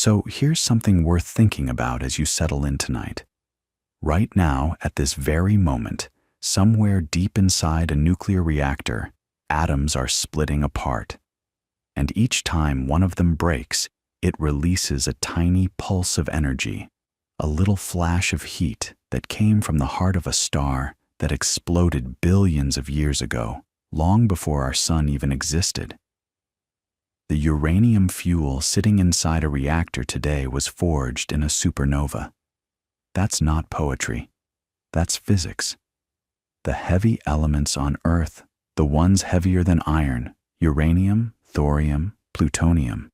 So here's something worth thinking about as you settle in tonight. Right now, at this very moment, somewhere deep inside a nuclear reactor, atoms are splitting apart. And each time one of them breaks, it releases a tiny pulse of energy, a little flash of heat that came from the heart of a star that exploded billions of years ago, long before our sun even existed. The uranium fuel sitting inside a reactor today was forged in a supernova. That's not poetry. That's physics. The heavy elements on Earth, the ones heavier than iron, uranium, thorium, plutonium,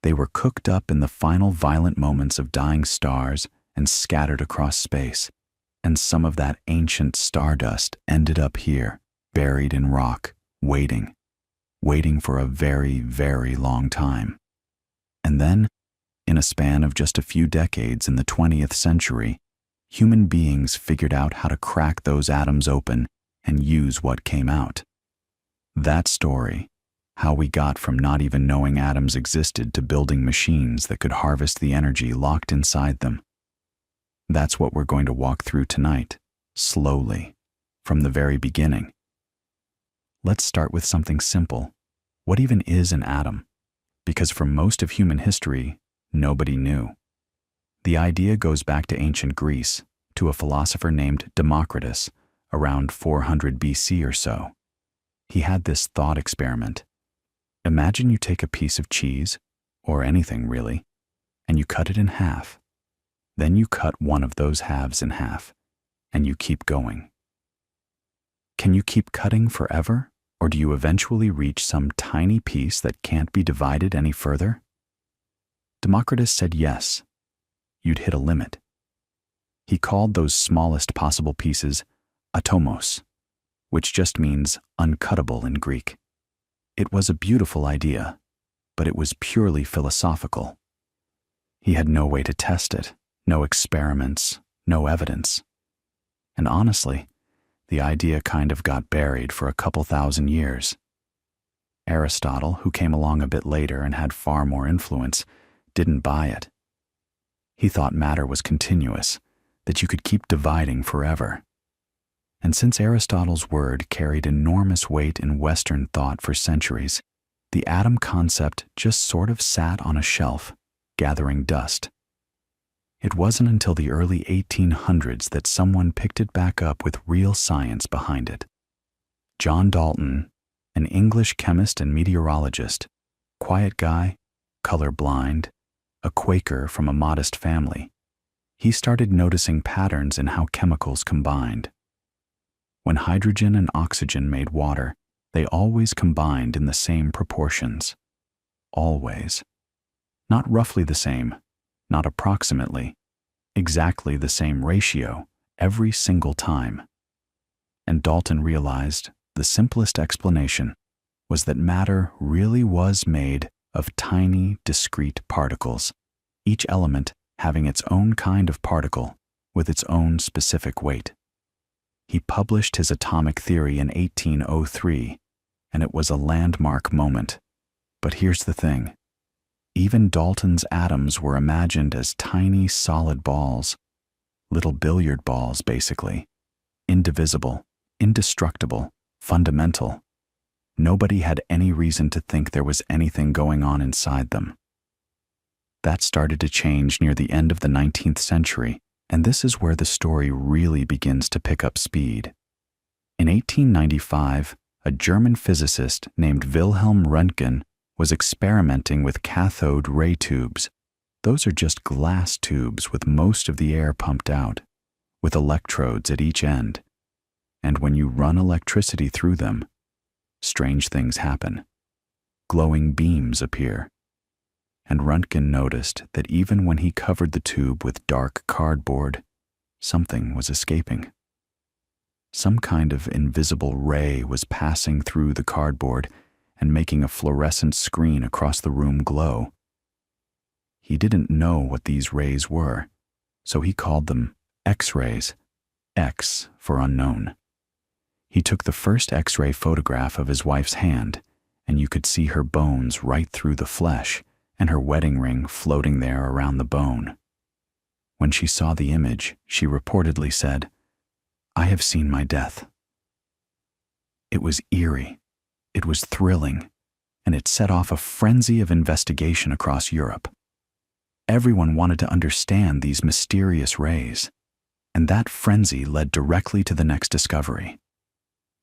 they were cooked up in the final violent moments of dying stars and scattered across space, and some of that ancient stardust ended up here, buried in rock, waiting for a very, very long time. And then, in a span of just a few decades in the 20th century, human beings figured out how to crack those atoms open and use what came out. That story, how we got from not even knowing atoms existed to building machines that could harvest the energy locked inside them. That's what we're going to walk through tonight, slowly, from the very beginning. Let's start with something simple. What even is an atom? Because for most of human history, nobody knew. The idea goes back to ancient Greece, to a philosopher named Democritus, around 400 BC or so. He had this thought experiment. Imagine you take a piece of cheese, or anything really, and you cut it in half. Then you cut one of those halves in half, and you keep going. Can you keep cutting forever, or do you eventually reach some tiny piece that can't be divided any further? Democritus said yes. You'd hit a limit. He called those smallest possible pieces atomos, which just means uncuttable in Greek. It was a beautiful idea, but it was purely philosophical. He had no way to test it, no experiments, no evidence. And honestly, the idea kind of got buried for a couple thousand years. Aristotle, who came along a bit later and had far more influence, didn't buy it. He thought matter was continuous, that you could keep dividing forever. And since Aristotle's word carried enormous weight in Western thought for centuries, the atom concept just sort of sat on a shelf, gathering dust. It wasn't until the early 1800s that someone picked it back up with real science behind it. John Dalton, an English chemist and meteorologist, quiet guy, colorblind, a Quaker from a modest family, he started noticing patterns in how chemicals combined. When hydrogen and oxygen made water, they always combined in the same proportions. Always. Not roughly the same, not approximately, exactly the same ratio every single time. And Dalton realized the simplest explanation was that matter really was made of tiny, discrete particles, each element having its own kind of particle with its own specific weight. He published his atomic theory in 1803, and it was a landmark moment. But here's the thing. Even Dalton's atoms were imagined as tiny solid balls, little billiard balls basically, indivisible, indestructible, fundamental. Nobody had any reason to think there was anything going on inside them. That started to change near the end of the 19th century, and this is where the story really begins to pick up speed. In 1895, a German physicist named Wilhelm Röntgen was experimenting with cathode ray tubes. Those are just glass tubes with most of the air pumped out, with electrodes at each end. And when you run electricity through them, strange things happen. Glowing beams appear. And Röntgen noticed that even when he covered the tube with dark cardboard, something was escaping. Some kind of invisible ray was passing through the cardboard and making a fluorescent screen across the room glow. He didn't know what these rays were, so he called them X-rays, X for unknown. He took the first X-ray photograph of his wife's hand, and you could see her bones right through the flesh, and her wedding ring floating there around the bone. When she saw the image, she reportedly said, "I have seen my death." It was eerie, it was thrilling, and it set off a frenzy of investigation across Europe. Everyone wanted to understand these mysterious rays, and that frenzy led directly to the next discovery.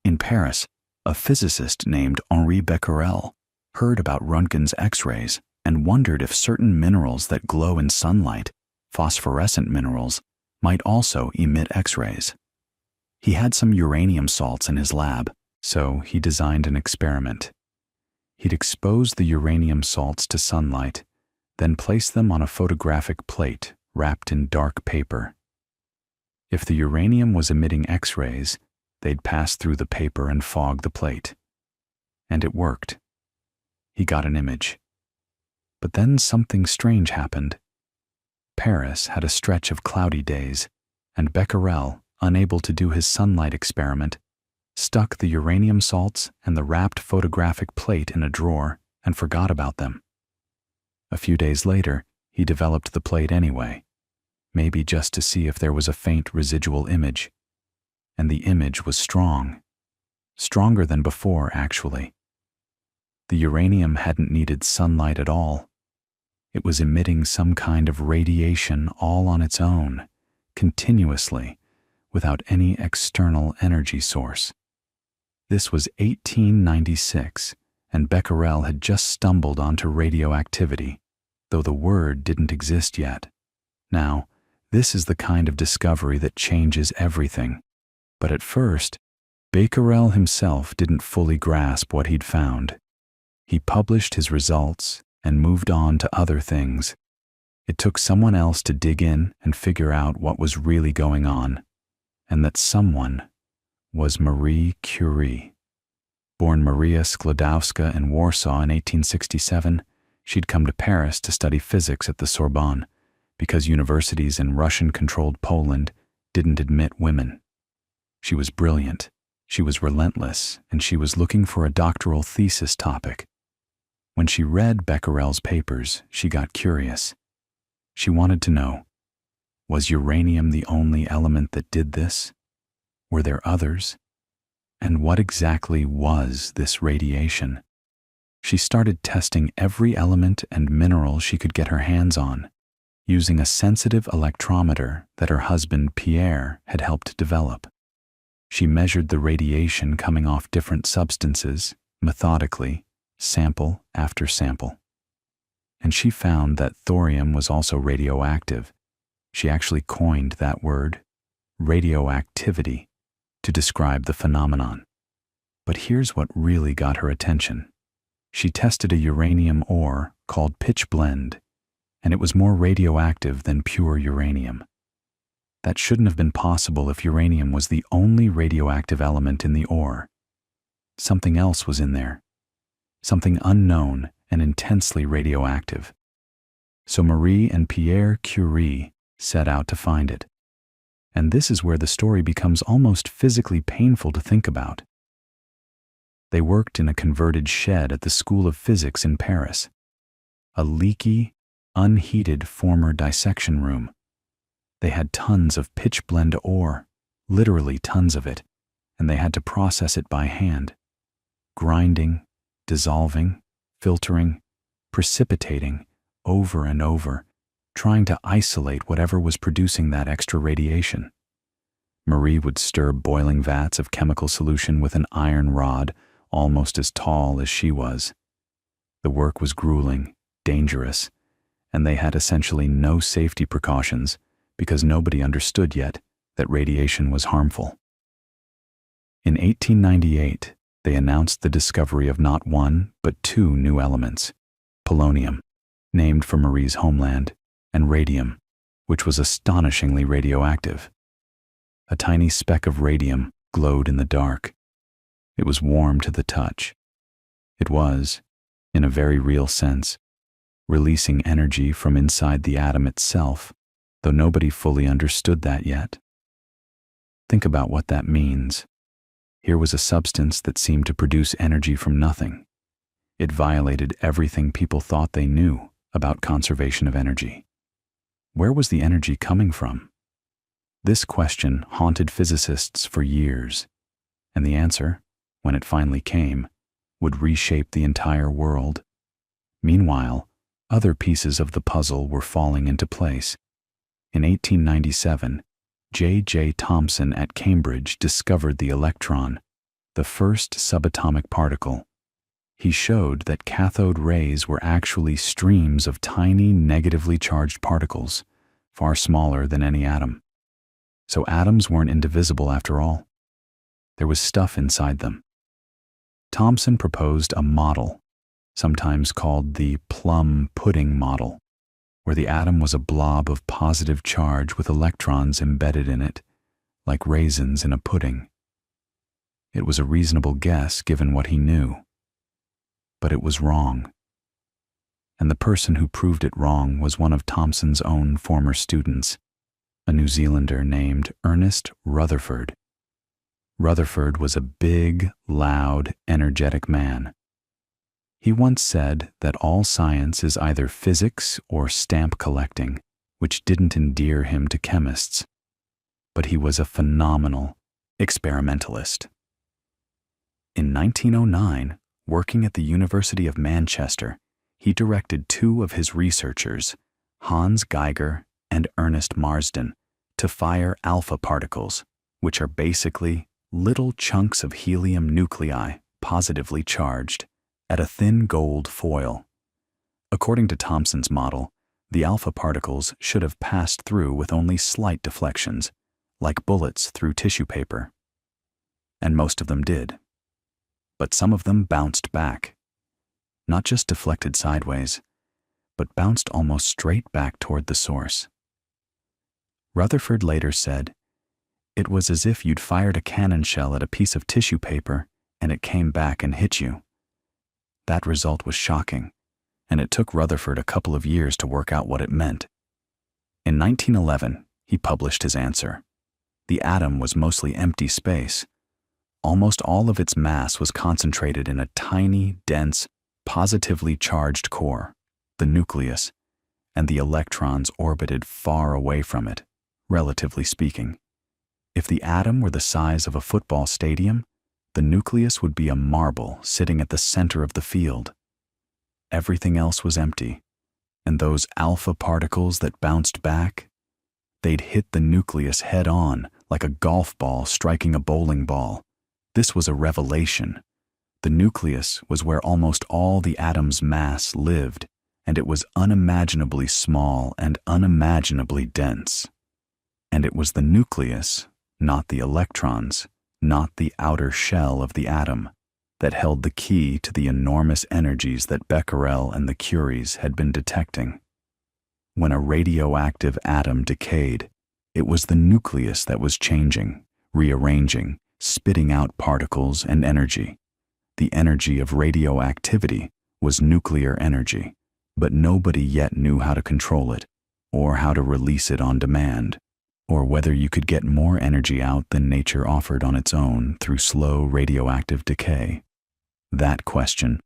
In Paris, a physicist named Henri Becquerel heard about Röntgen's X-rays and wondered if certain minerals that glow in sunlight, phosphorescent minerals, might also emit X-rays. He had some uranium salts in his lab, so he designed an experiment. He'd expose the uranium salts to sunlight, then place them on a photographic plate wrapped in dark paper. If the uranium was emitting X-rays, they'd pass through the paper and fog the plate. And it worked. He got an image. But then something strange happened. Paris had a stretch of cloudy days, and Becquerel, unable to do his sunlight experiment, stuck the uranium salts and the wrapped photographic plate in a drawer and forgot about them. A few days later, he developed the plate anyway, maybe just to see if there was a faint residual image. And the image was strong. Stronger than before, actually. The uranium hadn't needed sunlight at all. It was emitting some kind of radiation all on its own, continuously, without any external energy source. This was 1896, and Becquerel had just stumbled onto radioactivity, though the word didn't exist yet. Now, this is the kind of discovery that changes everything. But at first, Becquerel himself didn't fully grasp what he'd found. He published his results and moved on to other things. It took someone else to dig in and figure out what was really going on, and that someone was Marie Curie. Born Maria Sklodowska in Warsaw in 1867, she'd come to Paris to study physics at the Sorbonne because universities in Russian-controlled Poland didn't admit women. She was brilliant, she was relentless, and she was looking for a doctoral thesis topic. When she read Becquerel's papers, she got curious. She wanted to know, was uranium the only element that did this? Were there others? And what exactly was this radiation? She started testing every element and mineral she could get her hands on, using a sensitive electrometer that her husband Pierre had helped develop. She measured the radiation coming off different substances, methodically, sample after sample. And she found that thorium was also radioactive. She actually coined that word, radioactivity, to describe the phenomenon. But here's what really got her attention. She tested a uranium ore called pitch blende, and it was more radioactive than pure uranium. That shouldn't have been possible if uranium was the only radioactive element in the ore. Something else was in there, something unknown and intensely radioactive. So Marie and Pierre Curie set out to find it. And this is where the story becomes almost physically painful to think about. They worked in a converted shed at the School of Physics in Paris, a leaky, unheated former dissection room. They had tons of pitch blende ore, literally tons of it, and they had to process it by hand, grinding, dissolving, filtering, precipitating, over and over, trying to isolate whatever was producing that extra radiation. Marie would stir boiling vats of chemical solution with an iron rod almost as tall as she was. The work was grueling, dangerous, and they had essentially no safety precautions because nobody understood yet that radiation was harmful. In 1898, they announced the discovery of not one, but two new elements, polonium, named for Marie's homeland, and radium, which was astonishingly radioactive. A tiny speck of radium glowed in the dark. It was warm to the touch. It was, in a very real sense, releasing energy from inside the atom itself, though nobody fully understood that yet. Think about what that means. Here was a substance that seemed to produce energy from nothing. It violated everything people thought they knew about conservation of energy. Where was the energy coming from? This question haunted physicists for years, and the answer, when it finally came, would reshape the entire world. Meanwhile, other pieces of the puzzle were falling into place. In 1897, J. Thomson at Cambridge discovered the electron, the first subatomic particle. He showed that cathode rays were actually streams of tiny negatively charged particles, far smaller than any atom. So atoms weren't indivisible after all. There was stuff inside them. Thomson proposed a model, sometimes called the plum pudding model, where the atom was a blob of positive charge with electrons embedded in it, like raisins in a pudding. It was a reasonable guess given what he knew. But it was wrong. And the person who proved it wrong was one of Thomson's own former students, a New Zealander named Ernest Rutherford. Rutherford was a big, loud, energetic man. He once said that all science is either physics or stamp collecting, which didn't endear him to chemists. But he was a phenomenal experimentalist. In 1909, working at the University of Manchester, he directed two of his researchers, Hans Geiger and Ernest Marsden, to fire alpha particles, which are basically little chunks of helium nuclei positively charged, at a thin gold foil. According to Thomson's model, the alpha particles should have passed through with only slight deflections, like bullets through tissue paper. And most of them did. But some of them bounced back. Not just deflected sideways, but bounced almost straight back toward the source. Rutherford later said, "It was as if you'd fired a cannon shell at a piece of tissue paper and it came back and hit you." That result was shocking, and it took Rutherford a couple of years to work out what it meant. In 1911, he published his answer. The atom was mostly empty space. Almost all of its mass was concentrated in a tiny, dense, positively charged core, the nucleus, and the electrons orbited far away from it, relatively speaking. If the atom were the size of a football stadium, the nucleus would be a marble sitting at the center of the field. Everything else was empty, and those alpha particles that bounced back, they'd hit the nucleus head-on like a golf ball striking a bowling ball. This was a revelation. The nucleus was where almost all the atom's mass lived, and it was unimaginably small and unimaginably dense. And it was the nucleus, not the electrons, not the outer shell of the atom, that held the key to the enormous energies that Becquerel and the Curies had been detecting. When a radioactive atom decayed, it was the nucleus that was changing, rearranging, spitting out particles and energy. The energy of radioactivity was nuclear energy, but nobody yet knew how to control it, or how to release it on demand, or whether you could get more energy out than nature offered on its own through slow radioactive decay. That question,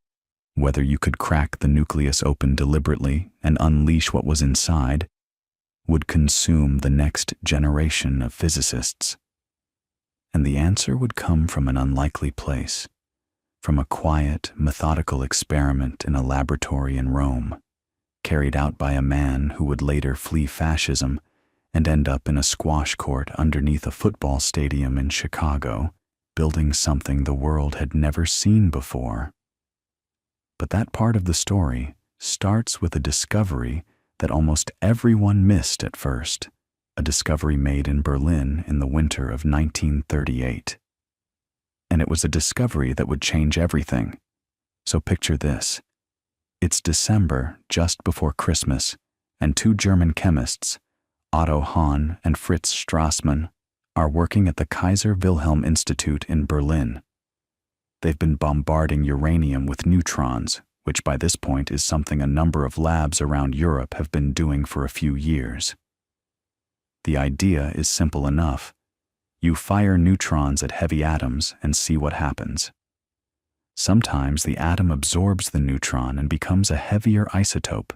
whether you could crack the nucleus open deliberately and unleash what was inside, would consume the next generation of physicists. And the answer would come from an unlikely place, from a quiet, methodical experiment in a laboratory in Rome, carried out by a man who would later flee fascism and end up in a squash court underneath a football stadium in Chicago, building something the world had never seen before. But that part of the story starts with a discovery that almost everyone missed at first, a discovery made in Berlin in the winter of 1938. And it was a discovery that would change everything. So picture this. It's December, just before Christmas, and two German chemists, Otto Hahn and Fritz Strassmann, are working at the Kaiser Wilhelm Institute in Berlin. They've been bombarding uranium with neutrons, which by this point is something a number of labs around Europe have been doing for a few years. The idea is simple enough. You fire neutrons at heavy atoms and see what happens. Sometimes the atom absorbs the neutron and becomes a heavier isotope,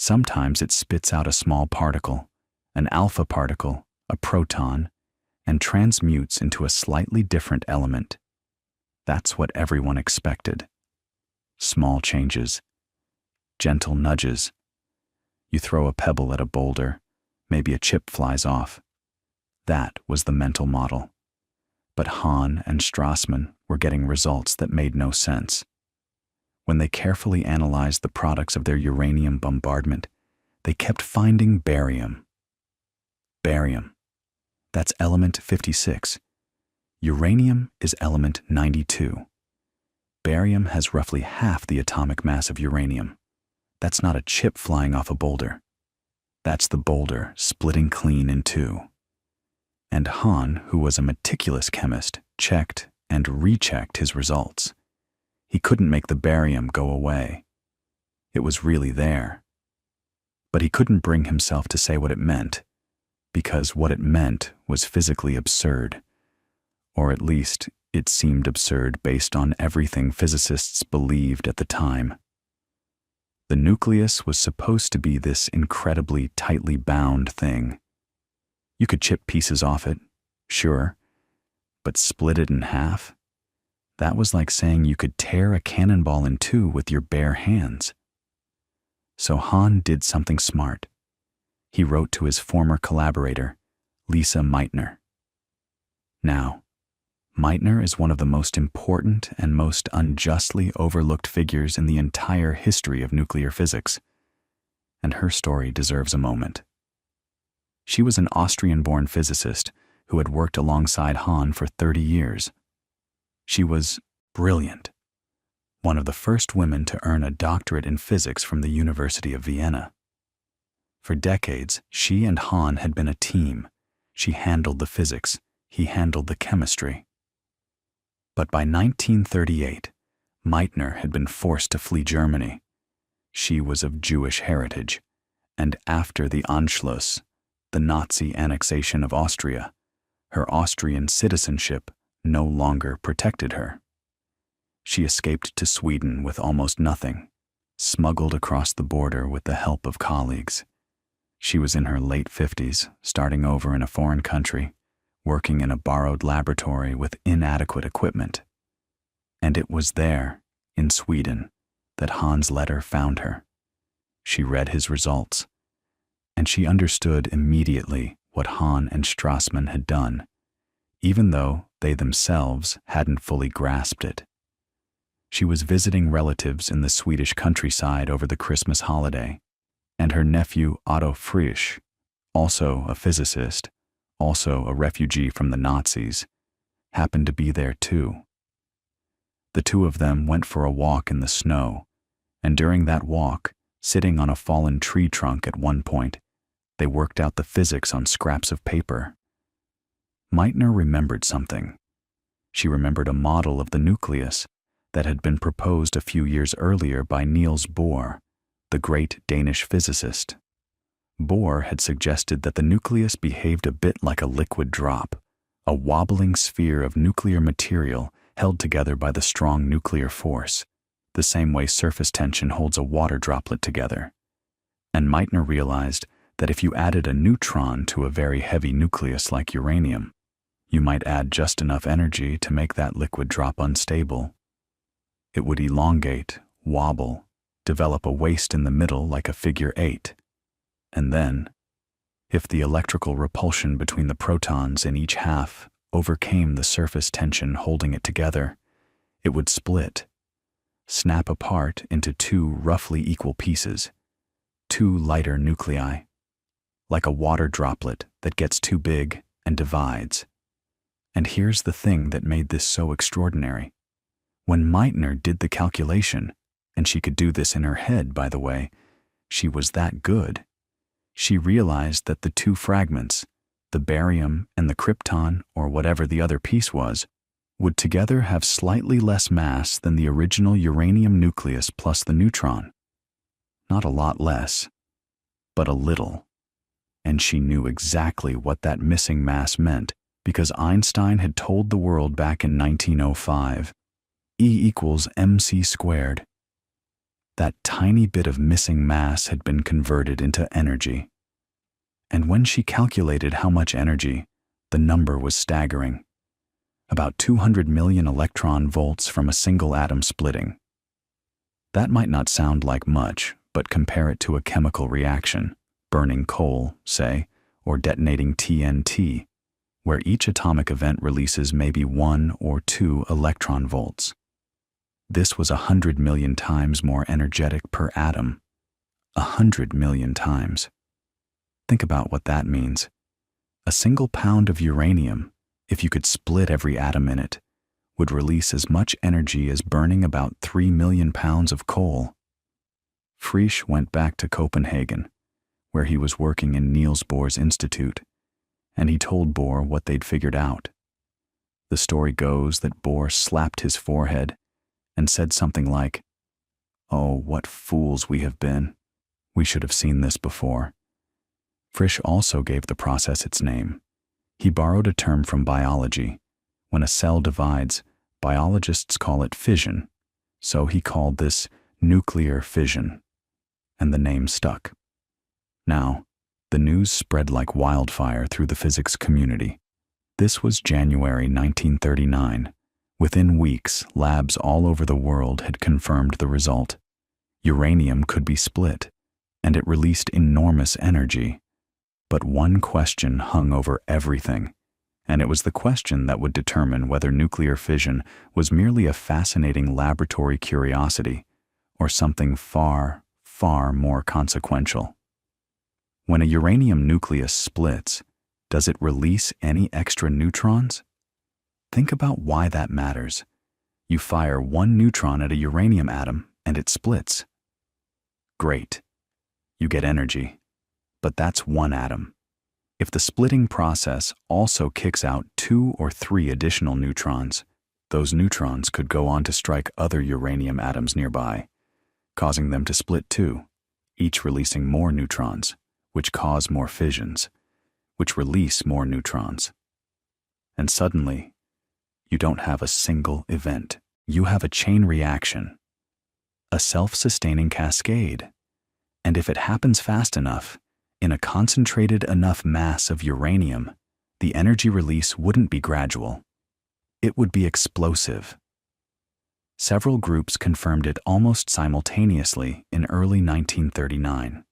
Sometimes it spits out a small particle, an alpha particle, a proton, and transmutes into a slightly different element. That's what everyone expected. Small changes, gentle nudges. You throw a pebble at a boulder, maybe a chip flies off. That was the mental model. But Hahn and Strassmann were getting results that made no sense. When they carefully analyzed the products of their uranium bombardment, they kept finding barium. Barium. That's element 56. Uranium is element 92. Barium has roughly half the atomic mass of uranium. That's not a chip flying off a boulder. That's the boulder splitting clean in two. And Hahn, who was a meticulous chemist, checked and rechecked his results. He couldn't make the barium go away. It was really there. But he couldn't bring himself to say what it meant, because what it meant was physically absurd. Or at least, it seemed absurd based on everything physicists believed at the time. The nucleus was supposed to be this incredibly tightly bound thing. You could chip pieces off it, sure, but split it in half? That was like saying you could tear a cannonball in two with your bare hands. So Hahn did something smart. He wrote to his former collaborator, Lisa Meitner. Now, Meitner is one of the most important and most unjustly overlooked figures in the entire history of nuclear physics, and her story deserves a moment. She was an Austrian-born physicist who had worked alongside Hahn for 30 years. She was brilliant, one of the first women to earn a doctorate in physics from the University of Vienna. For decades, she and Hahn had been a team. She handled the physics, he handled the chemistry. But by 1938, Meitner had been forced to flee Germany. She was of Jewish heritage, and after the Anschluss, the Nazi annexation of Austria, her Austrian citizenship no longer protected her. She escaped to Sweden with almost nothing, smuggled across the border with the help of colleagues. She was in her late 50s, starting over in a foreign country, working in a borrowed laboratory with inadequate equipment. And it was there, in Sweden, that Hahn's letter found her. She read his results, and she understood immediately what Hahn and Strassmann had done, even though they themselves hadn't fully grasped it. She was visiting relatives in the Swedish countryside over the Christmas holiday, and her nephew Otto Frisch, also a physicist, also a refugee from the Nazis, happened to be there too. The two of them went for a walk in the snow, and during that walk, sitting on a fallen tree trunk at one point, they worked out the physics on scraps of paper. Meitner remembered something. She remembered a model of the nucleus that had been proposed a few years earlier by Niels Bohr, the great Danish physicist. Bohr had suggested that the nucleus behaved a bit like a liquid drop, a wobbling sphere of nuclear material held together by the strong nuclear force, the same way surface tension holds a water droplet together. And Meitner realized that if you added a neutron to a very heavy nucleus like uranium, you might add just enough energy to make that liquid drop unstable. It would elongate, wobble, develop a waist in the middle like a figure 8. And then, if the electrical repulsion between the protons in each half overcame the surface tension holding it together, it would split, snap apart into two roughly equal pieces, two lighter nuclei, like a water droplet that gets too big and divides. And here's the thing that made this so extraordinary. When Meitner did the calculation, and she could do this in her head, by the way, she was that good. She realized that the two fragments, the barium and the krypton, or whatever the other piece was, would together have slightly less mass than the original uranium nucleus plus the neutron. Not a lot less, but a little. And she knew exactly what that missing mass meant, because Einstein had told the world back in 1905, E equals mc squared. That tiny bit of missing mass had been converted into energy. And when she calculated how much energy, the number was staggering. About 200 million electron volts from a single atom splitting. That might not sound like much, but compare it to a chemical reaction, burning coal, say, or detonating TNT, where each atomic event releases maybe 1 or 2 electron volts. This was 100 million times more energetic per atom. 100 million times. Think about what that means. A single pound of uranium, if you could split every atom in it, would release as much energy as burning about 3 million pounds of coal. Frisch went back to Copenhagen, where he was working in Niels Bohr's institute, and he told Bohr what they'd figured out. The story goes that Bohr slapped his forehead and said something like, "Oh, what fools we have been. We should have seen this before." Frisch also gave the process its name. He borrowed a term from biology. When a cell divides, biologists call it fission, so he called this nuclear fission, and the name stuck. Now, the news spread like wildfire through the physics community. This was January 1939. Within weeks, labs all over the world had confirmed the result. Uranium could be split, and it released enormous energy. But one question hung over everything, and it was the question that would determine whether nuclear fission was merely a fascinating laboratory curiosity or something far, far more consequential. When a uranium nucleus splits, does it release any extra neutrons? Think about why that matters. You fire one neutron at a uranium atom and it splits. Great. You get energy. But that's one atom. If the splitting process also kicks out 2 or 3 additional neutrons, those neutrons could go on to strike other uranium atoms nearby, causing them to split too, each releasing more neutrons, which cause more fissions, which release more neutrons. And suddenly, you don't have a single event. You have a chain reaction, a self-sustaining cascade. And if it happens fast enough, in a concentrated enough mass of uranium, the energy release wouldn't be gradual. It would be explosive. Several groups confirmed it almost simultaneously in early 1939.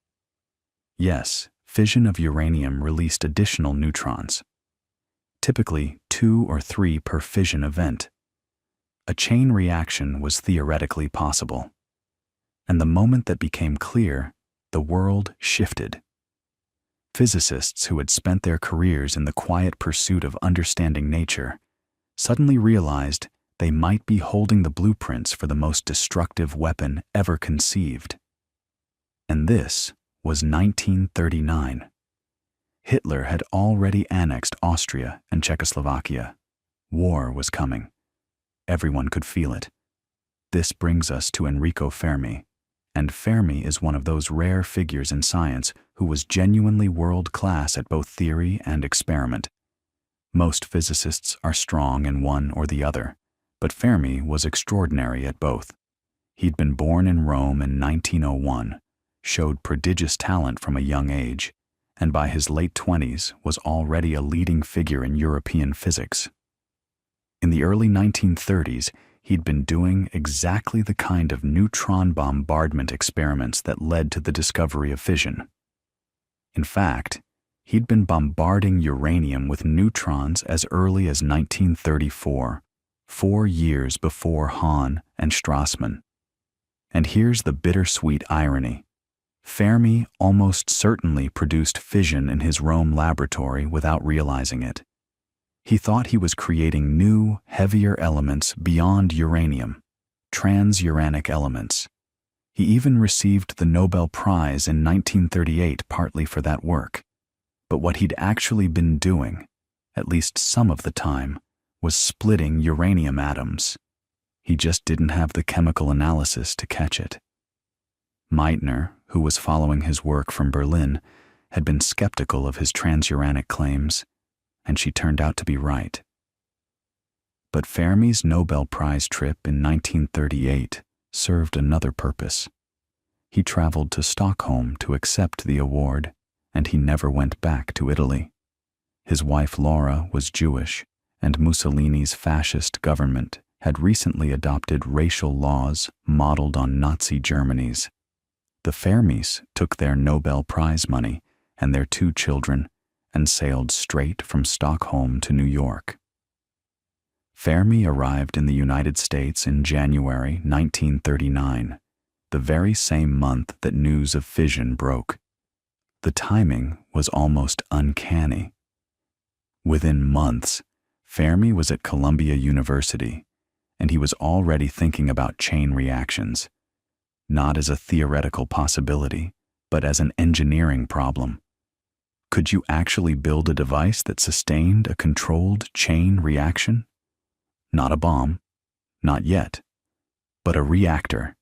Yes, fission of uranium released additional neutrons, typically 2 or 3 per fission event. A chain reaction was theoretically possible. And the moment that became clear, the world shifted. Physicists who had spent their careers in the quiet pursuit of understanding nature suddenly realized they might be holding the blueprints for the most destructive weapon ever conceived. And this was 1939. Hitler had already annexed Austria and Czechoslovakia. War was coming. Everyone could feel it. This brings us to Enrico Fermi. And Fermi is one of those rare figures in science who was genuinely world-class at both theory and experiment. Most physicists are strong in one or the other, but Fermi was extraordinary at both. He'd been born in Rome in 1901, showed prodigious talent from a young age, and by his late 20s was already a leading figure in European physics. In the early 1930s, he'd been doing exactly the kind of neutron bombardment experiments that led to the discovery of fission. In fact, he'd been bombarding uranium with neutrons as early as 1934, 4 years before Hahn and Strassmann. And here's the bittersweet irony. Fermi almost certainly produced fission in his Rome laboratory without realizing it. He thought he was creating new, heavier elements beyond uranium, transuranic elements. He even received the Nobel Prize in 1938 partly for that work. But what he'd actually been doing, at least some of the time, was splitting uranium atoms. He just didn't have the chemical analysis to catch it. Meitner, who was following his work from Berlin, had been skeptical of his transuranic claims, and she turned out to be right. But Fermi's Nobel Prize trip in 1938 served another purpose. He traveled to Stockholm to accept the award, and he never went back to Italy. His wife Laura was Jewish, and Mussolini's fascist government had recently adopted racial laws modeled on Nazi Germany's. The Fermis took their Nobel Prize money and their 2 children and sailed straight from Stockholm to New York. Fermi arrived in the United States in January 1939, the very same month that news of fission broke. The timing was almost uncanny. Within months, Fermi was at Columbia University, and he was already thinking about chain reactions, not as a theoretical possibility, but as an engineering problem. Could you actually build a device that sustained a controlled chain reaction? Not a bomb, not yet, but a reactor.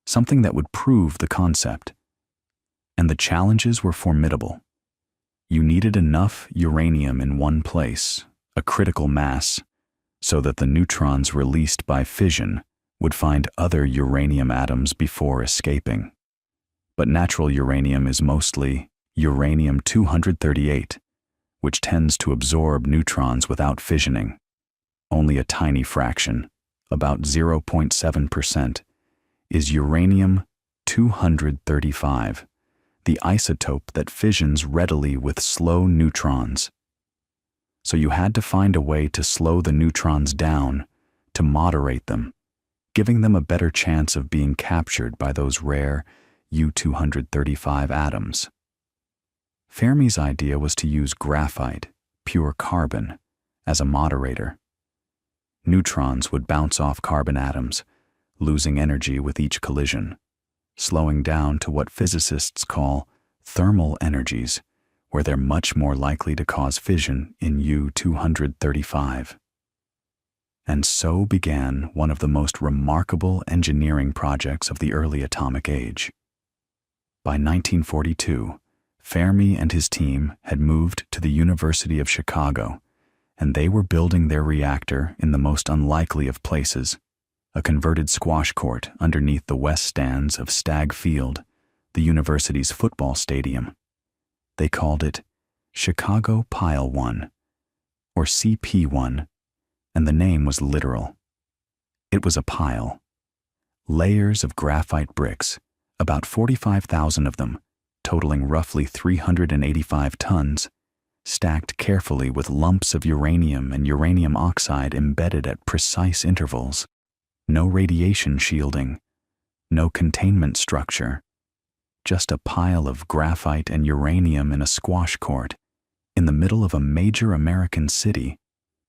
Something that would prove the concept. And the challenges were formidable. You needed enough uranium in one place, a critical mass, so that the neutrons released by fission would find other uranium atoms before escaping. But natural uranium is mostly uranium-238, which tends to absorb neutrons without fissioning. Only a tiny fraction, about 0.7%, is uranium-235, the isotope that fissions readily with slow neutrons. So you had to find a way to slow the neutrons down, to moderate them, giving them a better chance of being captured by those rare U-235 atoms. Fermi's idea was to use graphite, pure carbon, as a moderator. Neutrons would bounce off carbon atoms, losing energy with each collision, slowing down to what physicists call thermal energies, where they're much more likely to cause fission in U-235. And so began one of the most remarkable engineering projects of the early atomic age. By 1942, Fermi and his team had moved to the University of Chicago, and they were building their reactor in the most unlikely of places, a converted squash court underneath the west stands of Stagg Field, the university's football stadium. They called it Chicago Pile 1, or CP1, and the name was literal. It was a pile. Layers of graphite bricks, about 45,000 of them, totaling roughly 385 tons, stacked carefully with lumps of uranium and uranium oxide embedded at precise intervals. No radiation shielding, no containment structure, just a pile of graphite and uranium in a squash court in the middle of a major American city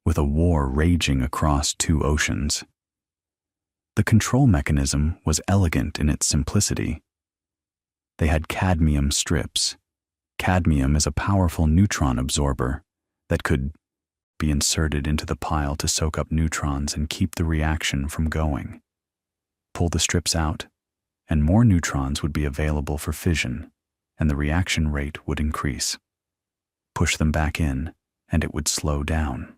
with a war raging across 2 oceans. The control mechanism was elegant in its simplicity. They had cadmium strips. Cadmium is a powerful neutron absorber that could be inserted into the pile to soak up neutrons and keep the reaction from going. Pull the strips out, and more neutrons would be available for fission, and the reaction rate would increase. Push them back in, and it would slow down.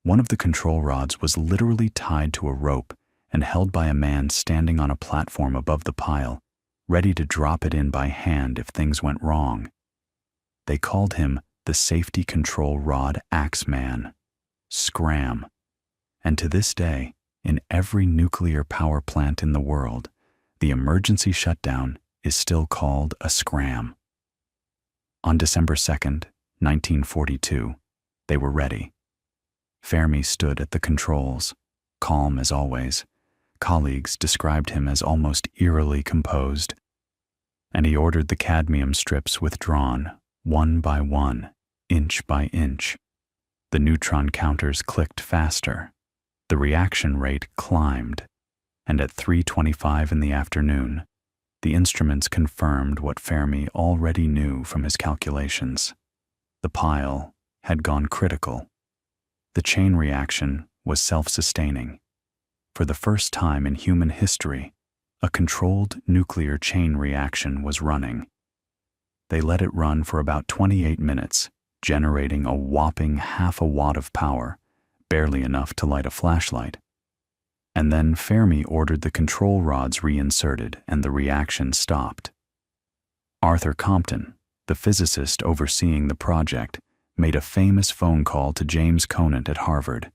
One of the control rods was literally tied to a rope and held by a man standing on a platform above the pile, ready to drop it in by hand if things went wrong. They called him the Safety Control Rod Axeman, SCRAM, and to this day, in every nuclear power plant in the world, the emergency shutdown is still called a SCRAM. On December 2nd, 1942, they were ready. Fermi stood at the controls, calm as always. Colleagues described him as almost eerily composed, and he ordered the cadmium strips withdrawn, one by one, inch by inch. The neutron counters clicked faster. The reaction rate climbed, and at 3:25 in the afternoon, the instruments confirmed what Fermi already knew from his calculations. The pile had gone critical. The chain reaction was self-sustaining. For the first time in human history, a controlled nuclear chain reaction was running. They let it run for about 28 minutes, generating a whopping 0.5 watt of power, barely enough to light a flashlight. And then Fermi ordered the control rods reinserted and the reaction stopped. Arthur Compton, the physicist overseeing the project, made a famous phone call to James Conant at Harvard.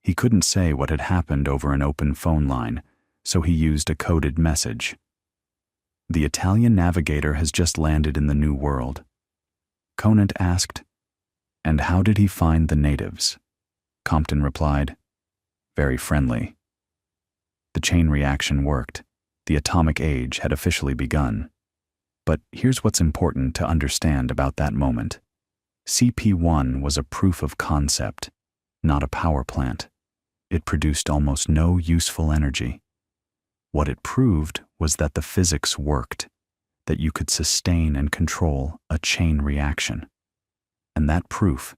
He couldn't say what had happened over an open phone line, so he used a coded message. "The Italian navigator has just landed in the New World." Conant asked, "And how did he find the natives?" Compton replied, "Very friendly." The chain reaction worked. The atomic age had officially begun. But here's what's important to understand about that moment. CP1 was a proof of concept, not a power plant. It produced almost no useful energy. What it proved was that the physics worked, that you could sustain and control a chain reaction. And that proof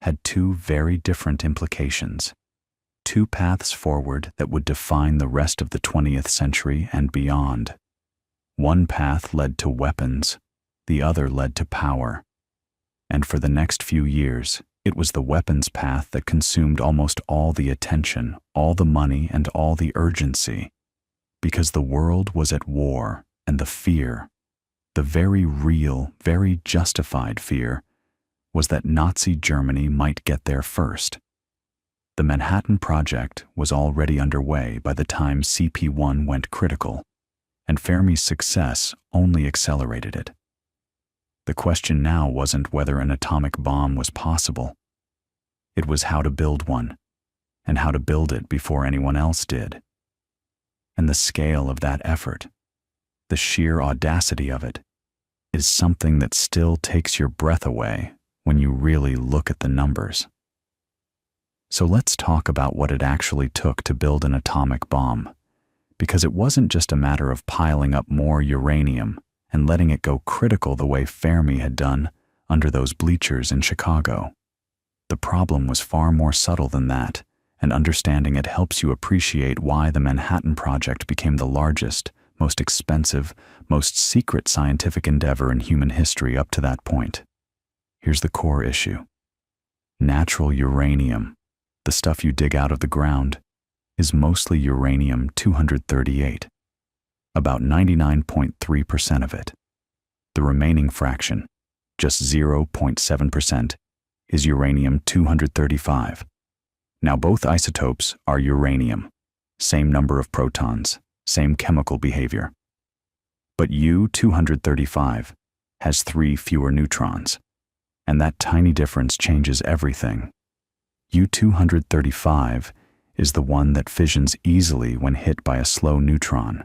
had two very different implications. Two paths forward that would define the rest of the 20th century and beyond. One path led to weapons, the other led to power. And for the next few years, it was the weapons path that consumed almost all the attention, all the money, and all the urgency. Because the world was at war, and the fear, the very real, very justified fear, was that Nazi Germany might get there first. The Manhattan Project was already underway by the time CP1 went critical, and Fermi's success only accelerated it. The question now wasn't whether an atomic bomb was possible. It was how to build one, and how to build it before anyone else did. And the scale of that effort, the sheer audacity of it, is something that still takes your breath away when you really look at the numbers. So let's talk about what it actually took to build an atomic bomb, because it wasn't just a matter of piling up more uranium and letting it go critical the way Fermi had done under those bleachers in Chicago. The problem was far more subtle than that, and understanding it helps you appreciate why the Manhattan Project became the largest, most expensive, most secret scientific endeavor in human history up to that point. Here's the core issue. Natural uranium, the stuff you dig out of the ground, is mostly uranium-238, about 99.3% of it. The remaining fraction, just 0.7%, is uranium-235. Now both isotopes are uranium, same number of protons, same chemical behavior. But U-235 has 3 fewer neutrons, and that tiny difference changes everything. U-235 is the one that fissions easily when hit by a slow neutron.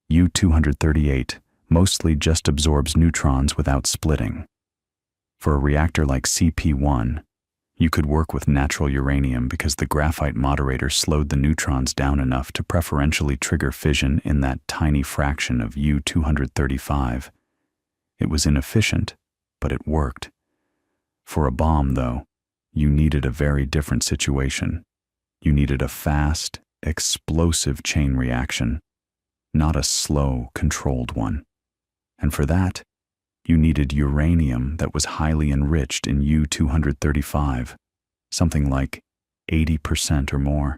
U-238 mostly just absorbs neutrons without splitting. For a reactor like CP1, you could work with natural uranium because the graphite moderator slowed the neutrons down enough to preferentially trigger fission in that tiny fraction of U-235. It was inefficient, but it worked. For a bomb, though, you needed a very different situation. You needed a fast, explosive chain reaction, not a slow, controlled one. And for that, you needed uranium that was highly enriched in U-235, something like 80% or more,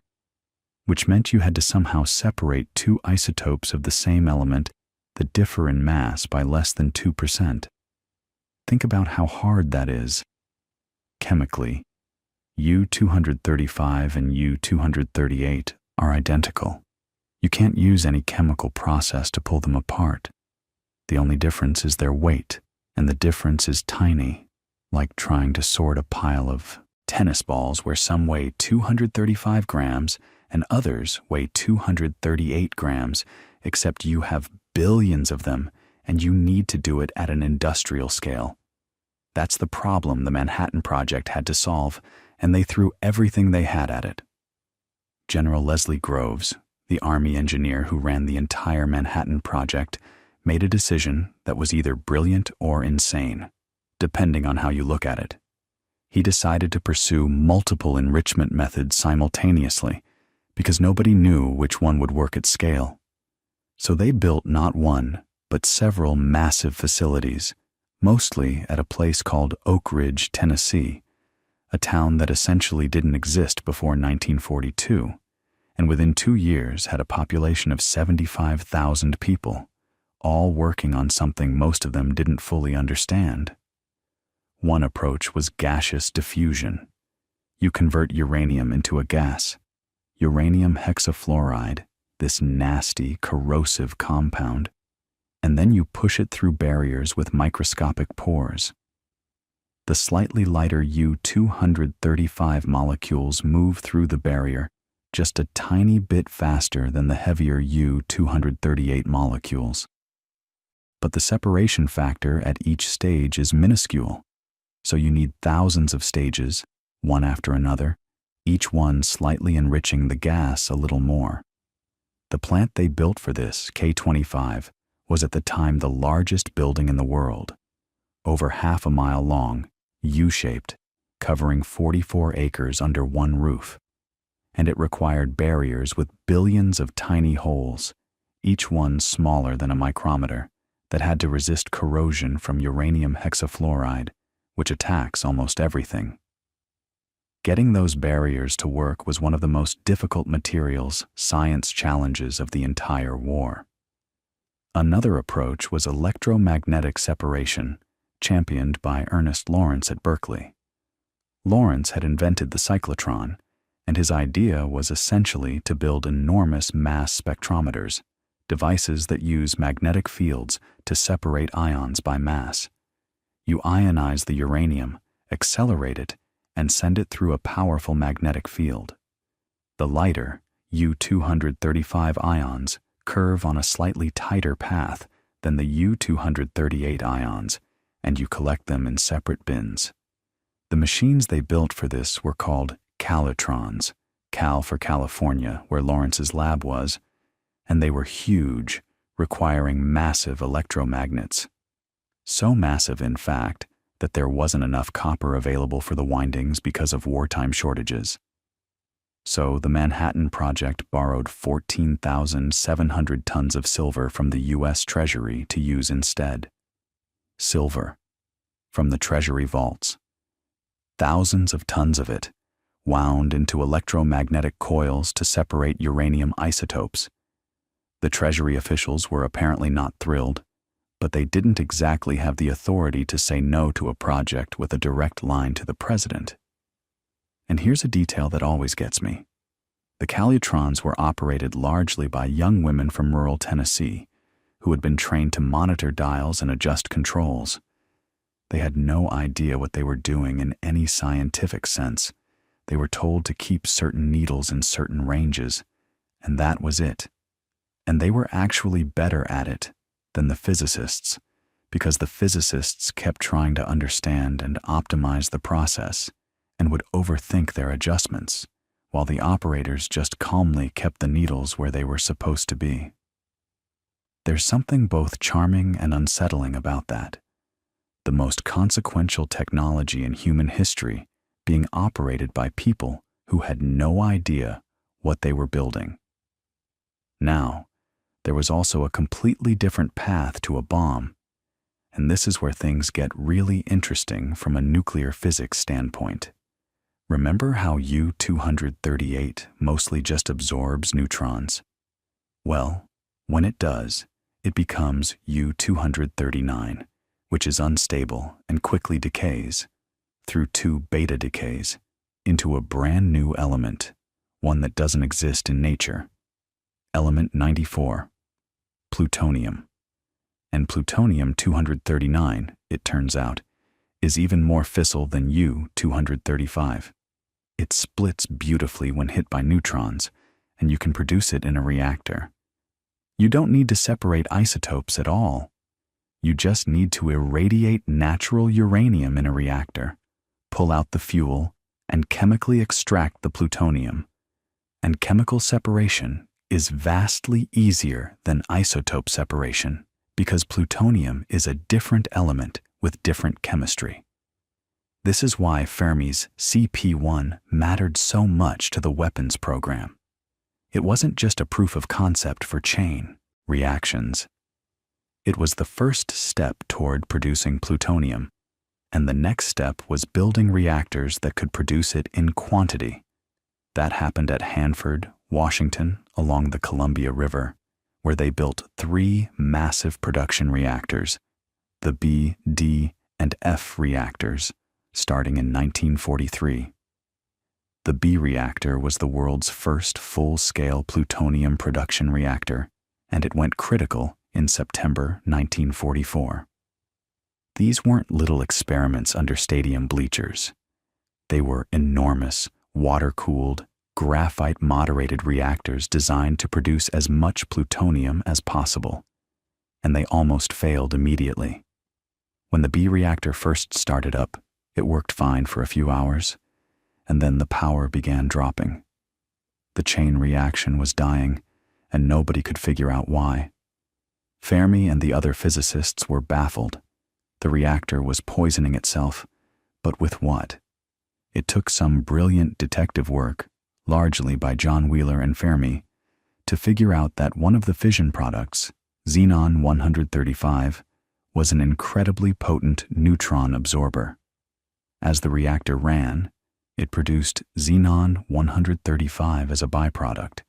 which meant you had to somehow separate two isotopes of the same element that differ in mass by less than 2%. Think about how hard that is. Chemically, U-235 and U-238 are identical. You can't use any chemical process to pull them apart. The only difference is their weight, and the difference is tiny, like trying to sort a pile of tennis balls where some weigh 235 grams and others weigh 238 grams, except you have billions of them and you need to do it at an industrial scale. That's the problem the Manhattan Project had to solve, and they threw everything they had at it. General Leslie Groves, the Army engineer who ran the entire Manhattan Project, made a decision that was either brilliant or insane, depending on how you look at it. He decided to pursue multiple enrichment methods simultaneously because nobody knew which one would work at scale. So they built not one, but several massive facilities, mostly at a place called Oak Ridge, Tennessee, a town that essentially didn't exist before 1942, and within 2 years had a population of 75,000 people, all working on something most of them didn't fully understand. One approach was gaseous diffusion. You convert uranium into a gas, uranium hexafluoride, this nasty, corrosive compound, and then you push it through barriers with microscopic pores. The slightly lighter U-235 molecules move through the barrier just a tiny bit faster than the heavier U-238 molecules. But the separation factor at each stage is minuscule, so you need thousands of stages, one after another, each one slightly enriching the gas a little more. The plant they built for this, K25, was at the time the largest building in the world, over half a mile long, U-shaped, covering 44 acres under one roof. And it required barriers with billions of tiny holes, each one smaller than a micrometer, that had to resist corrosion from uranium hexafluoride, which attacks almost everything. Getting those barriers to work was one of the most difficult materials science challenges of the entire war. Another approach was electromagnetic separation, championed by Ernest Lawrence at Berkeley. Lawrence had invented the cyclotron, and his idea was essentially to build enormous mass spectrometers, devices that use magnetic fields to separate ions by mass. You ionize the uranium, accelerate it, and send it through a powerful magnetic field. The lighter, U-235 ions curve on a slightly tighter path than the U-238 ions, and you collect them in separate bins. The machines they built for this were called calitrons, Cal for California, where Lawrence's lab was, and they were huge, requiring massive electromagnets. So massive, in fact, that there wasn't enough copper available for the windings because of wartime shortages. So the Manhattan Project borrowed 14,700 tons of silver from the U.S. Treasury to use instead. Silver, from the Treasury vaults. Thousands of tons of it, wound into electromagnetic coils to separate uranium isotopes. The Treasury officials were apparently not thrilled, but they didn't exactly have the authority to say no to a project with a direct line to the president. And here's a detail that always gets me. The calitrons were operated largely by young women from rural Tennessee, who had been trained to monitor dials and adjust controls. They had no idea what they were doing in any scientific sense. They were told to keep certain needles in certain ranges, and that was it. And they were actually better at it than the physicists, because the physicists kept trying to understand and optimize the process and would overthink their adjustments, while the operators just calmly kept the needles where they were supposed to be. There's something both charming and unsettling about that. The most consequential technology in human history being operated by people who had no idea what they were building. Now, there was also a completely different path to a bomb, and this is where things get really interesting from a nuclear physics standpoint. Remember how U-238 mostly just absorbs neutrons? Well, when it does, it becomes U-239, which is unstable and quickly decays, through 2 beta decays, into a brand new element, one that doesn't exist in nature. Element 94, plutonium. And plutonium-239, it turns out, is even more fissile than U-235. It splits beautifully when hit by neutrons, and you can produce it in a reactor. You don't need to separate isotopes at all. You just need to irradiate natural uranium in a reactor, pull out the fuel, and chemically extract the plutonium. And chemical separation is vastly easier than isotope separation because plutonium is a different element with different chemistry. This is why Fermi's CP1 mattered so much to the weapons program. It wasn't just a proof of concept for chain reactions. It was the first step toward producing plutonium, and the next step was building reactors that could produce it in quantity. That happened at Hanford, Washington along the Columbia River, where they built 3 massive production reactors, the B, D, and F reactors, starting in 1943. The B reactor was the world's first full-scale plutonium production reactor, and it went critical in September 1944. These weren't little experiments under stadium bleachers. They were enormous, water-cooled, graphite-moderated reactors designed to produce as much plutonium as possible, and they almost failed immediately. When the B reactor first started up, it worked fine for a few hours, and then the power began dropping. The chain reaction was dying, and nobody could figure out why. Fermi and the other physicists were baffled. The reactor was poisoning itself, but with what? It took some brilliant detective work, largely by John Wheeler and Fermi, to figure out that one of the fission products, xenon-135, was an incredibly potent neutron absorber. As the reactor ran, it produced xenon-135 as a byproduct,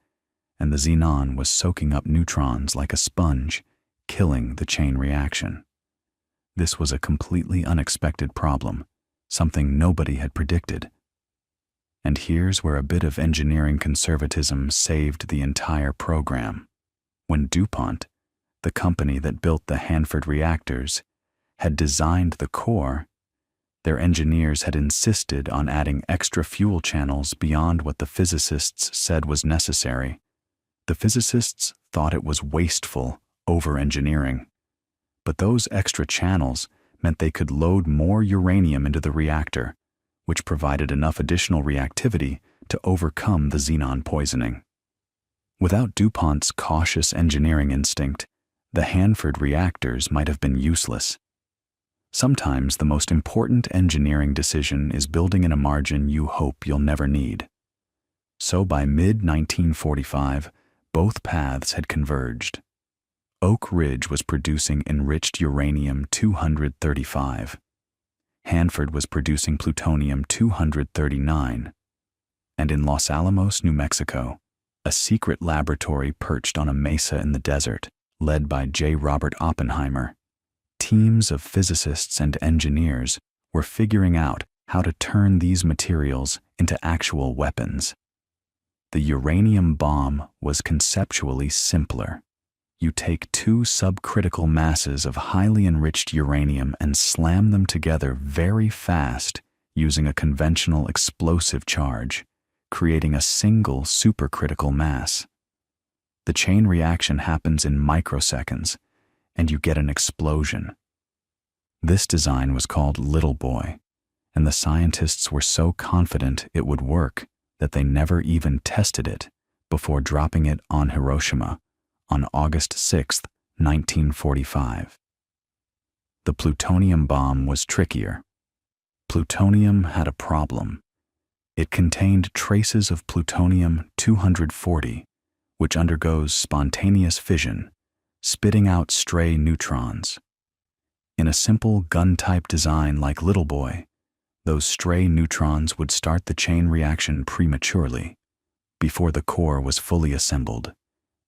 and the xenon was soaking up neutrons like a sponge, killing the chain reaction. This was a completely unexpected problem, something nobody had predicted. And here's where a bit of engineering conservatism saved the entire program. When DuPont, the company that built the Hanford reactors, had designed the core, their engineers had insisted on adding extra fuel channels beyond what the physicists said was necessary. The physicists thought it was wasteful over-engineering. But those extra channels meant they could load more uranium into the reactor, which provided enough additional reactivity to overcome the xenon poisoning. Without DuPont's cautious engineering instinct, the Hanford reactors might have been useless. Sometimes the most important engineering decision is building in a margin you hope you'll never need. So by mid-1945, both paths had converged. Oak Ridge was producing enriched uranium-235. Hanford was producing plutonium-239. And in Los Alamos, New Mexico, a secret laboratory perched on a mesa in the desert, led by J. Robert Oppenheimer, teams of physicists and engineers were figuring out how to turn these materials into actual weapons. The uranium bomb was conceptually simpler. You take 2 subcritical masses of highly enriched uranium and slam them together very fast using a conventional explosive charge, creating a single supercritical mass. The chain reaction happens in microseconds, and you get an explosion. This design was called Little Boy, and the scientists were so confident it would work that they never even tested it before dropping it on Hiroshima on August 6, 1945. The plutonium bomb was trickier. Plutonium had a problem. It contained traces of plutonium-240, which undergoes spontaneous fission, spitting out stray neutrons. In a simple gun-type design like Little Boy, those stray neutrons would start the chain reaction prematurely, before the core was fully assembled,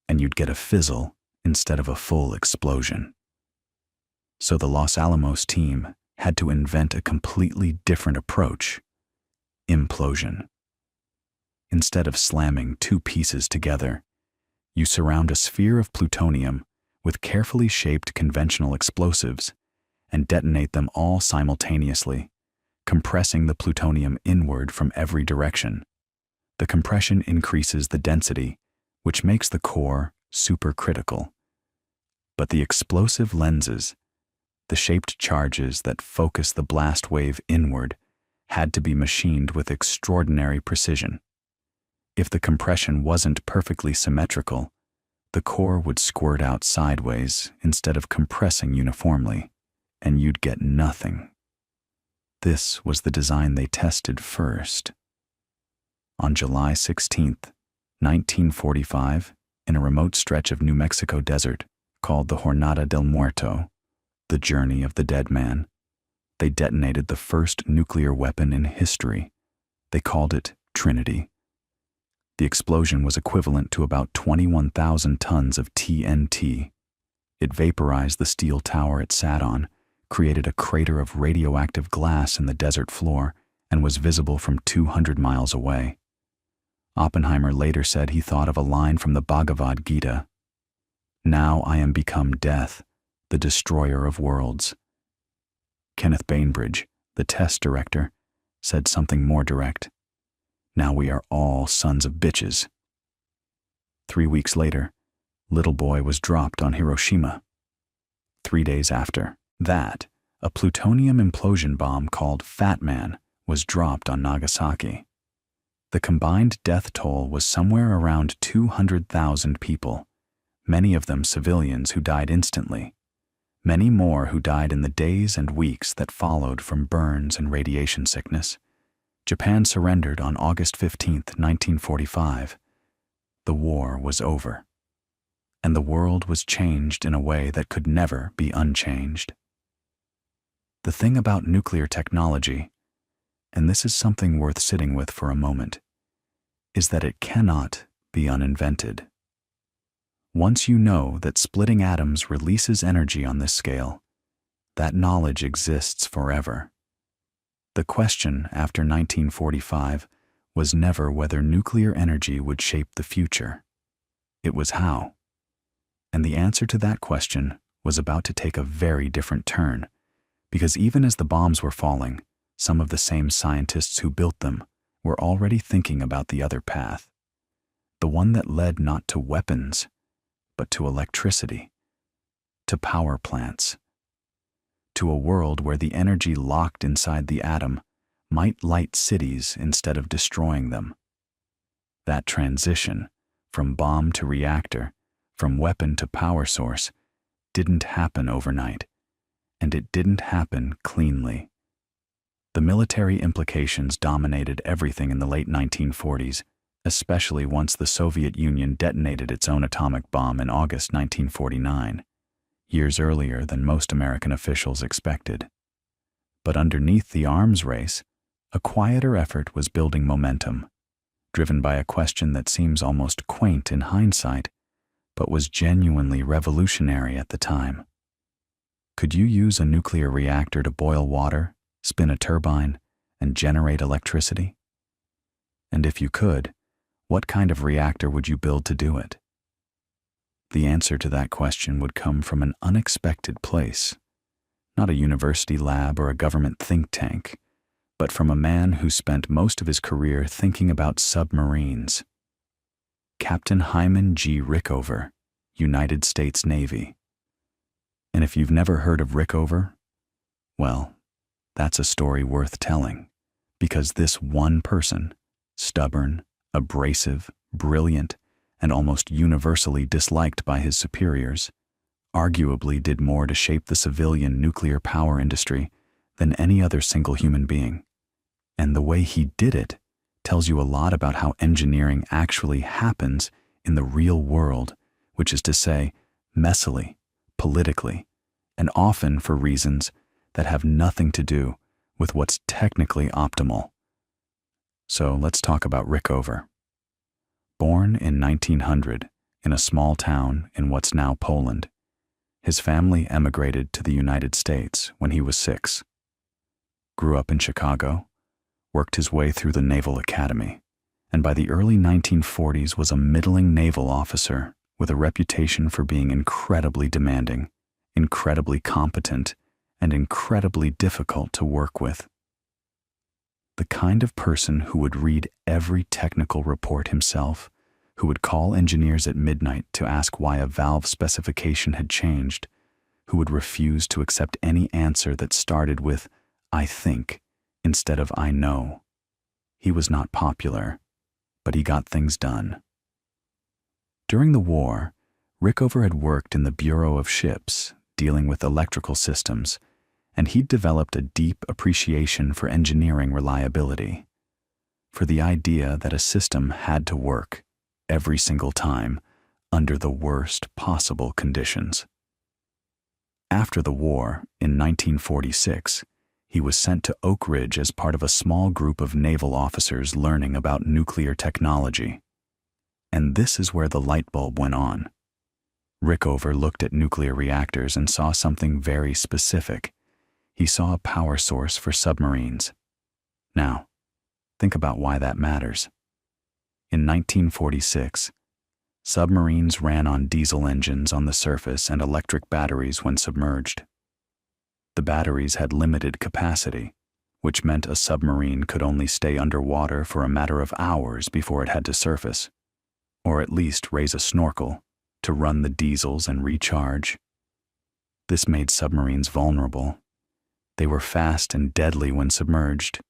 and you'd get a fizzle instead of a full explosion. So the Los Alamos team had to invent a completely different approach: implosion. Instead of slamming 2 pieces together, you surround a sphere of plutonium with carefully shaped conventional explosives and detonate them all simultaneously, compressing the plutonium inward from every direction. The compression increases the density, which makes the core supercritical. But the explosive lenses, the shaped charges that focus the blast wave inward, had to be machined with extraordinary precision. If the compression wasn't perfectly symmetrical, the core would squirt out sideways instead of compressing uniformly, and you'd get nothing. This was the design they tested first. On July 16, 1945, in a remote stretch of New Mexico desert called the Jornada del Muerto, the Journey of the Dead Man, they detonated the first nuclear weapon in history. They called it Trinity. The explosion was equivalent to about 21,000 tons of TNT. It vaporized the steel tower it sat on, created a crater of radioactive glass in the desert floor, and was visible from 200 miles away. Oppenheimer later said he thought of a line from the Bhagavad Gita: "Now I am become death, the destroyer of worlds." Kenneth Bainbridge, the test director, said something more direct: "Now we are all sons of bitches." 3 weeks later, Little Boy was dropped on Hiroshima. 3 days after that, a plutonium implosion bomb called Fat Man was dropped on Nagasaki. The combined death toll was somewhere around 200,000 people, many of them civilians who died instantly, many more who died in the days and weeks that followed from burns and radiation sickness. Japan surrendered on August 15, 1945. The war was over, and the world was changed in a way that could never be unchanged. The thing about nuclear technology, and this is something worth sitting with for a moment, is that it cannot be uninvented. Once you know that splitting atoms releases energy on this scale, that knowledge exists forever. The question after 1945 was never whether nuclear energy would shape the future. It was how. And the answer to that question was about to take a very different turn, because even as the bombs were falling, some of the same scientists who built them were already thinking about the other path, the one that led not to weapons, but to electricity, to power plants, to a world where the energy locked inside the atom might light cities instead of destroying them. That transition from bomb to reactor, from weapon to power source, didn't happen overnight, and it didn't happen cleanly. The military implications dominated everything in the late 1940s, especially once the Soviet Union detonated its own atomic bomb in August 1949, years earlier than most American officials expected. But underneath the arms race, a quieter effort was building momentum, driven by a question that seems almost quaint in hindsight, but was genuinely revolutionary at the time. Could you use a nuclear reactor to boil water, spin a turbine, and generate electricity? And if you could, what kind of reactor would you build to do it? The answer to that question would come from an unexpected place, not a university lab or a government think tank, but from a man who spent most of his career thinking about submarines. Captain Hyman G. Rickover, United States Navy. And if you've never heard of Rickover, well, that's a story worth telling, because this one person, stubborn, abrasive, brilliant, and almost universally disliked by his superiors, arguably did more to shape the civilian nuclear power industry than any other single human being. And the way he did it tells you a lot about how engineering actually happens in the real world, which is to say, messily, politically, and often for reasons that have nothing to do with what's technically optimal. So let's talk about Rickover. Born in 1900 in a small town in what's now Poland, his family emigrated to the United States when he was 6. Grew up in Chicago, worked his way through the Naval Academy, and by the early 1940s was a middling naval officer with a reputation for being incredibly demanding, incredibly competent, and incredibly difficult to work with. The kind of person who would read every technical report himself, who would call engineers at midnight to ask why a valve specification had changed, who would refuse to accept any answer that started with, "I think," instead of "I know." He was not popular, but he got things done. During the war, Rickover had worked in the Bureau of Ships, dealing with electrical systems, and he'd developed a deep appreciation for engineering reliability, for the idea that a system had to work every single time under the worst possible conditions. After the war, in 1946, he was sent to Oak Ridge as part of a small group of naval officers learning about nuclear technology. And this is where the light bulb went on. Rickover looked at nuclear reactors and saw something very specific. He saw a power source for submarines. Now, think about why that matters. In 1946, submarines ran on diesel engines on the surface and electric batteries when submerged. The batteries had limited capacity, which meant a submarine could only stay underwater for a matter of hours before it had to surface, or at least raise a snorkel to run the diesels and recharge. This made submarines vulnerable. They were fast and deadly when submerged,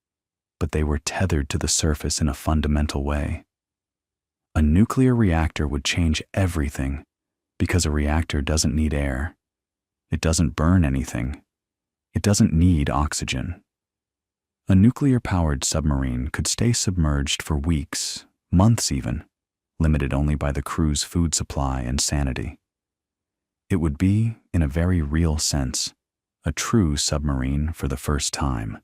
but they were tethered to the surface in a fundamental way. A nuclear reactor would change everything because a reactor doesn't need air. It doesn't burn anything. It doesn't need oxygen. A nuclear-powered submarine could stay submerged for weeks, months even, limited only by the crew's food supply and sanity. It would be, in a very real sense, a true submarine for the first time.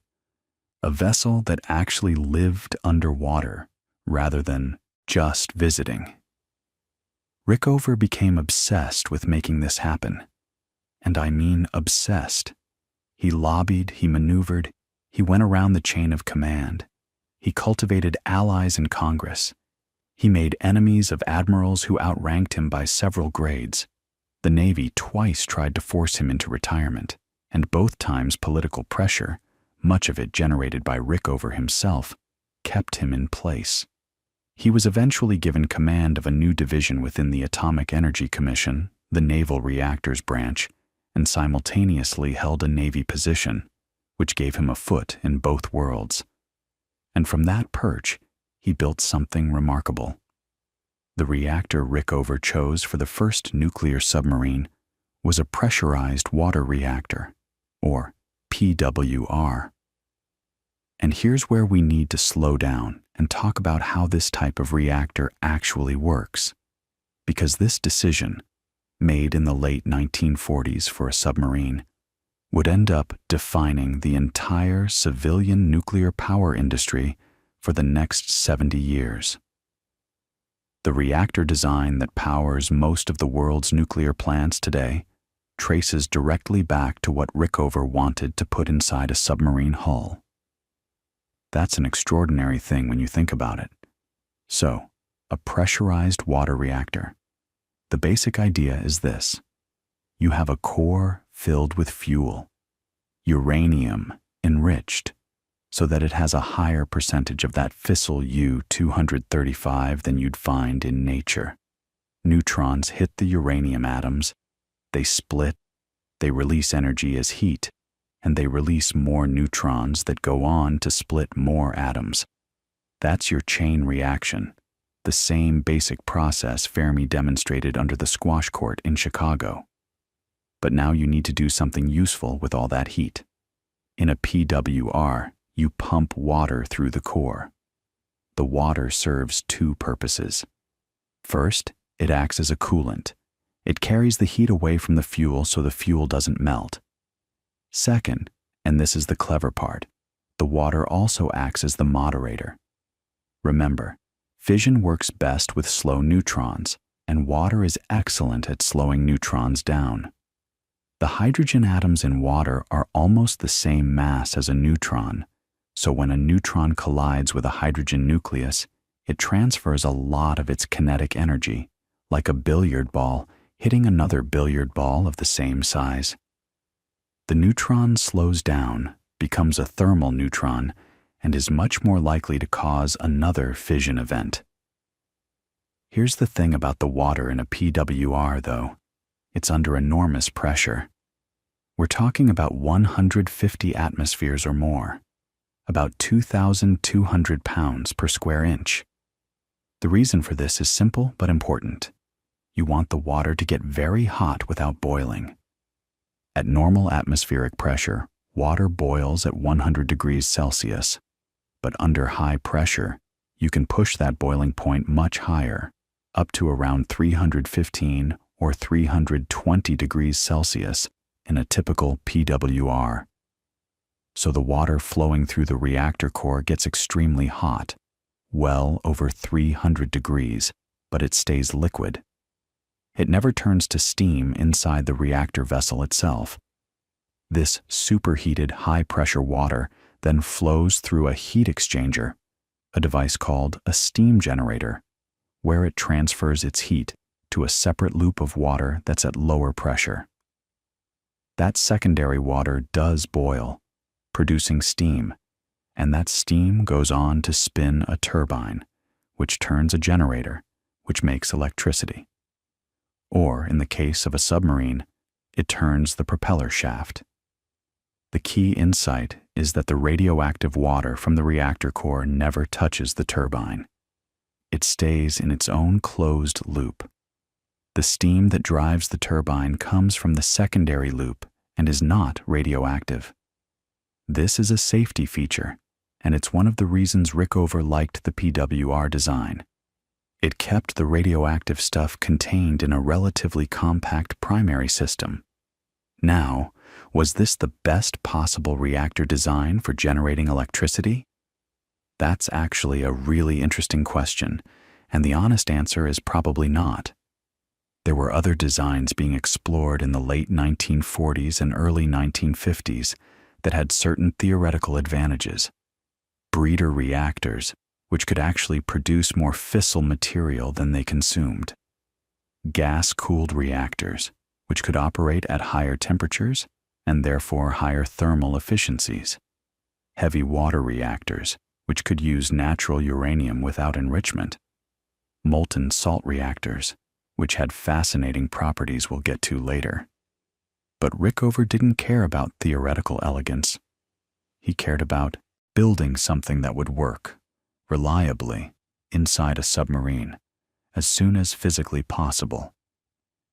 A vessel that actually lived underwater rather than just visiting. Rickover became obsessed with making this happen. And I mean obsessed. He lobbied, he maneuvered, he went around the chain of command. He cultivated allies in Congress. He made enemies of admirals who outranked him by several grades. The Navy twice tried to force him into retirement, and both times political pressure, much of it generated by Rickover himself, kept him in place. He was eventually given command of a new division within the Atomic Energy Commission, the Naval Reactors Branch, and simultaneously held a Navy position, which gave him a foot in both worlds. And from that perch, he built something remarkable. The reactor Rickover chose for the first nuclear submarine was a pressurized water reactor, or PWR. And here's where we need to slow down and talk about how this type of reactor actually works. Because this decision, made in the late 1940s for a submarine, would end up defining the entire civilian nuclear power industry for the next 70 years. The reactor design that powers most of the world's nuclear plants today traces directly back to what Rickover wanted to put inside a submarine hull. That's an extraordinary thing when you think about it. So, a pressurized water reactor. The basic idea is this. You have a core filled with fuel, uranium enriched, so that it has a higher percentage of that fissile U-235 than you'd find in nature. Neutrons hit the uranium atoms, they split, they release energy as heat, and they release more neutrons that go on to split more atoms. That's your chain reaction, the same basic process Fermi demonstrated under the squash court in Chicago. But now you need to do something useful with all that heat. In a PWR, you pump water through the core. The water serves two purposes. First, it acts as a coolant. It carries the heat away from the fuel so the fuel doesn't melt. Second, and this is the clever part, the water also acts as the moderator. Remember, fission works best with slow neutrons, and water is excellent at slowing neutrons down. The hydrogen atoms in water are almost the same mass as a neutron, so when a neutron collides with a hydrogen nucleus, it transfers a lot of its kinetic energy, like a billiard ball hitting another billiard ball of the same size. The neutron slows down, becomes a thermal neutron, and is much more likely to cause another fission event. Here's the thing about the water in a PWR, though. It's under enormous pressure. We're talking about 150 atmospheres or more, about 2,200 pounds per square inch. The reason for this is simple but important. You want the water to get very hot without boiling. At normal atmospheric pressure, water boils at 100 degrees Celsius, but under high pressure, you can push that boiling point much higher, up to around 315 or 320 degrees Celsius in a typical PWR. So the water flowing through the reactor core gets extremely hot, well over 300 degrees, but it stays liquid. It never turns to steam inside the reactor vessel itself. This superheated high-pressure water then flows through a heat exchanger, a device called a steam generator, where it transfers its heat to a separate loop of water that's at lower pressure. That secondary water does boil, producing steam, and that steam goes on to spin a turbine, which turns a generator, which makes electricity. Or, in the case of a submarine, it turns the propeller shaft. The key insight is that the radioactive water from the reactor core never touches the turbine. It stays in its own closed loop. The steam that drives the turbine comes from the secondary loop and is not radioactive. This is a safety feature, and it's one of the reasons Rickover liked the PWR design. It kept the radioactive stuff contained in a relatively compact primary system. Now, was this the best possible reactor design for generating electricity? That's actually a really interesting question, and the honest answer is probably not. There were other designs being explored in the late 1940s and early 1950s that had certain theoretical advantages. Breeder reactors, which could actually produce more fissile material than they consumed. Gas-cooled reactors, which could operate at higher temperatures and therefore higher thermal efficiencies. Heavy water reactors, which could use natural uranium without enrichment. Molten salt reactors, which had fascinating properties we'll get to later. But Rickover didn't care about theoretical elegance. He cared about building something that would work, reliably, inside a submarine, as soon as physically possible.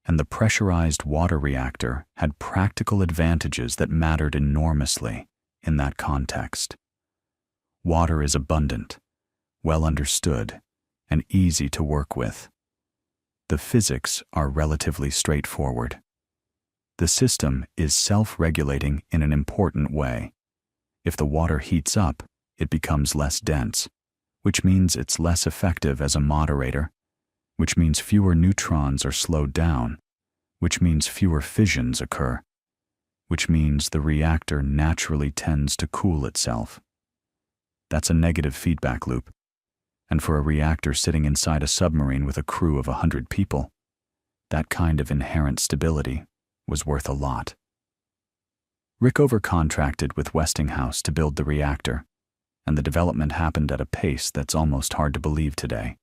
And the pressurized water reactor had practical advantages that mattered enormously in that context. Water is abundant, well understood, and easy to work with. The physics are relatively straightforward. The system is self-regulating in an important way. If the water heats up, it becomes less dense, which means it's less effective as a moderator, which means fewer neutrons are slowed down, which means fewer fissions occur, which means the reactor naturally tends to cool itself. That's a negative feedback loop, and for a reactor sitting inside a submarine with a crew of 100 people, that kind of inherent stability was worth a lot. Rickover contracted with Westinghouse to build the reactor, and the development happened at a pace that's almost hard to believe today.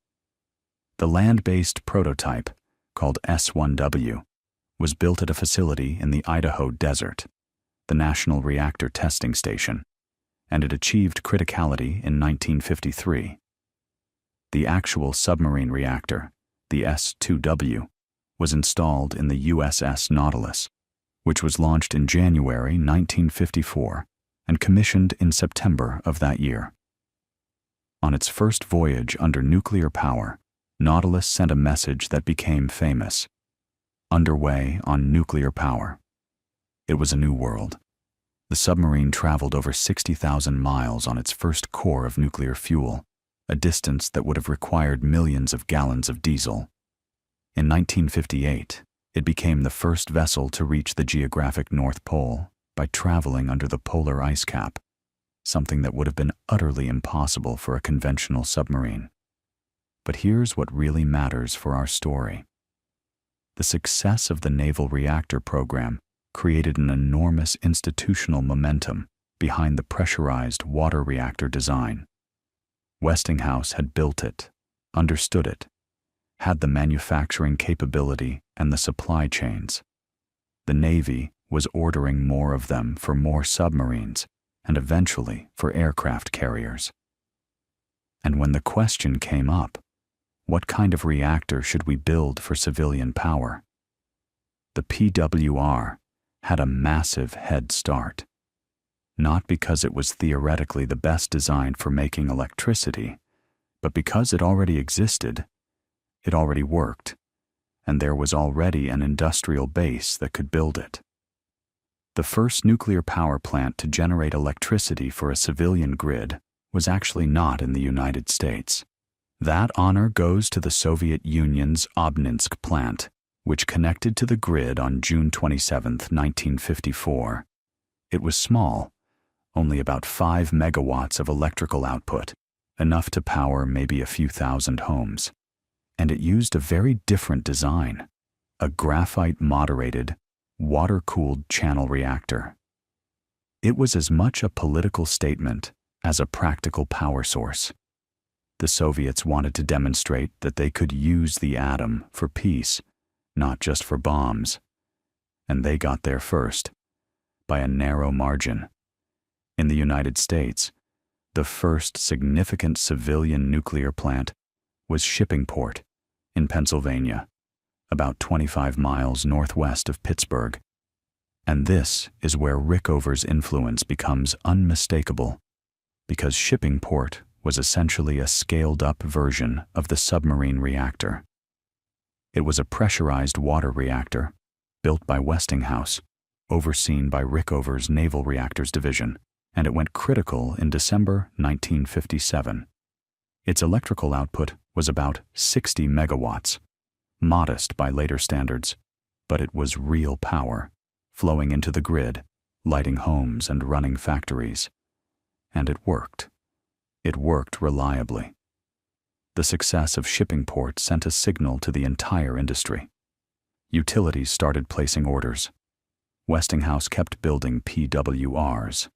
The land-based prototype, called S1W, was built at a facility in the Idaho desert, the National Reactor Testing Station, and it achieved criticality in 1953. The actual submarine reactor, the S2W, was installed in the USS Nautilus, which was launched in January 1954 and commissioned in September of that year. On its first voyage under nuclear power, Nautilus sent a message that became famous: underway on nuclear power. It was a new world. The submarine traveled over 60,000 miles on its first core of nuclear fuel, a distance that would have required millions of gallons of diesel. In 1958, it became the first vessel to reach the geographic North Pole by traveling under the polar ice cap, something that would have been utterly impossible for a conventional submarine. But here's what really matters for our story. The success of the naval reactor program created an enormous institutional momentum behind the pressurized water reactor design. Westinghouse had built it, understood it, had the manufacturing capability and the supply chains. The Navy was ordering more of them for more submarines and eventually for aircraft carriers. And when the question came up, what kind of reactor should we build for civilian power? The PWR had a massive head start. Not because it was theoretically the best design for making electricity, but because it already existed, it already worked, and there was already an industrial base that could build it. The first nuclear power plant to generate electricity for a civilian grid was actually not in the United States. That honor goes to the Soviet Union's Obninsk plant, which connected to the grid on June 27, 1954. It was small, only about 5 megawatts of electrical output, enough to power maybe a few thousand homes. And it used a very different design, a graphite-moderated, water-cooled channel reactor. It was as much a political statement as a practical power source. The Soviets wanted to demonstrate that they could use the atom for peace, not just for bombs. And they got there first, by a narrow margin. In the United States, the first significant civilian nuclear plant was Shippingport in Pennsylvania, about 25 miles northwest of Pittsburgh. And this is where Rickover's influence becomes unmistakable, because Shippingport was essentially a scaled-up version of the submarine reactor. It was a pressurized water reactor, built by Westinghouse, overseen by Rickover's Naval Reactors Division, and it went critical in December 1957. Its electrical output was about 60 megawatts, modest by later standards, but it was real power, flowing into the grid, lighting homes and running factories. And it worked. It worked reliably. The success of Shippingport sent a signal to the entire industry. Utilities started placing orders. Westinghouse kept building PWRs.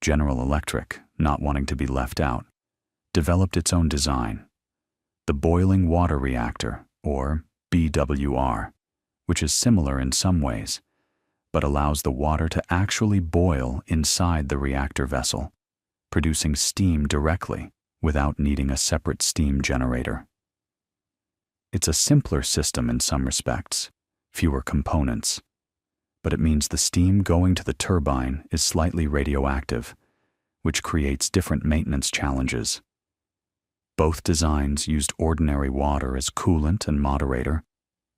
General Electric, not wanting to be left out, developed its own design, the boiling water reactor, or BWR, which is similar in some ways, but allows the water to actually boil inside the reactor vessel, producing steam directly without needing a separate steam generator. It's a simpler system in some respects, fewer components, but it means the steam going to the turbine is slightly radioactive, which creates different maintenance challenges. Both designs used ordinary water as coolant and moderator,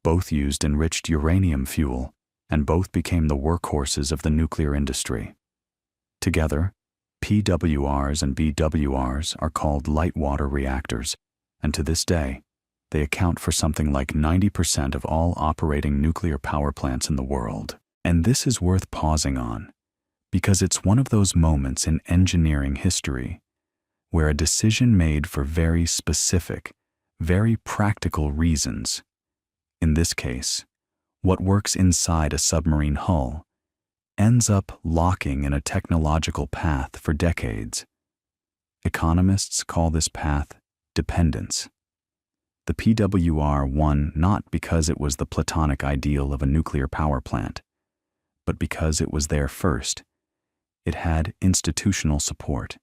both used enriched uranium fuel, and both became the workhorses of the nuclear industry. Together, PWRs and BWRs are called light water reactors, and to this day, they account for something like 90% of all operating nuclear power plants in the world. And this is worth pausing on, because it's one of those moments in engineering history where a decision made for very specific, very practical reasons, in this case, what works inside a submarine hull, ends up locking in a technological path for decades. Economists call this path dependence. The PWR won not because it was the platonic ideal of a nuclear power plant, but because it was there first. It had institutional support.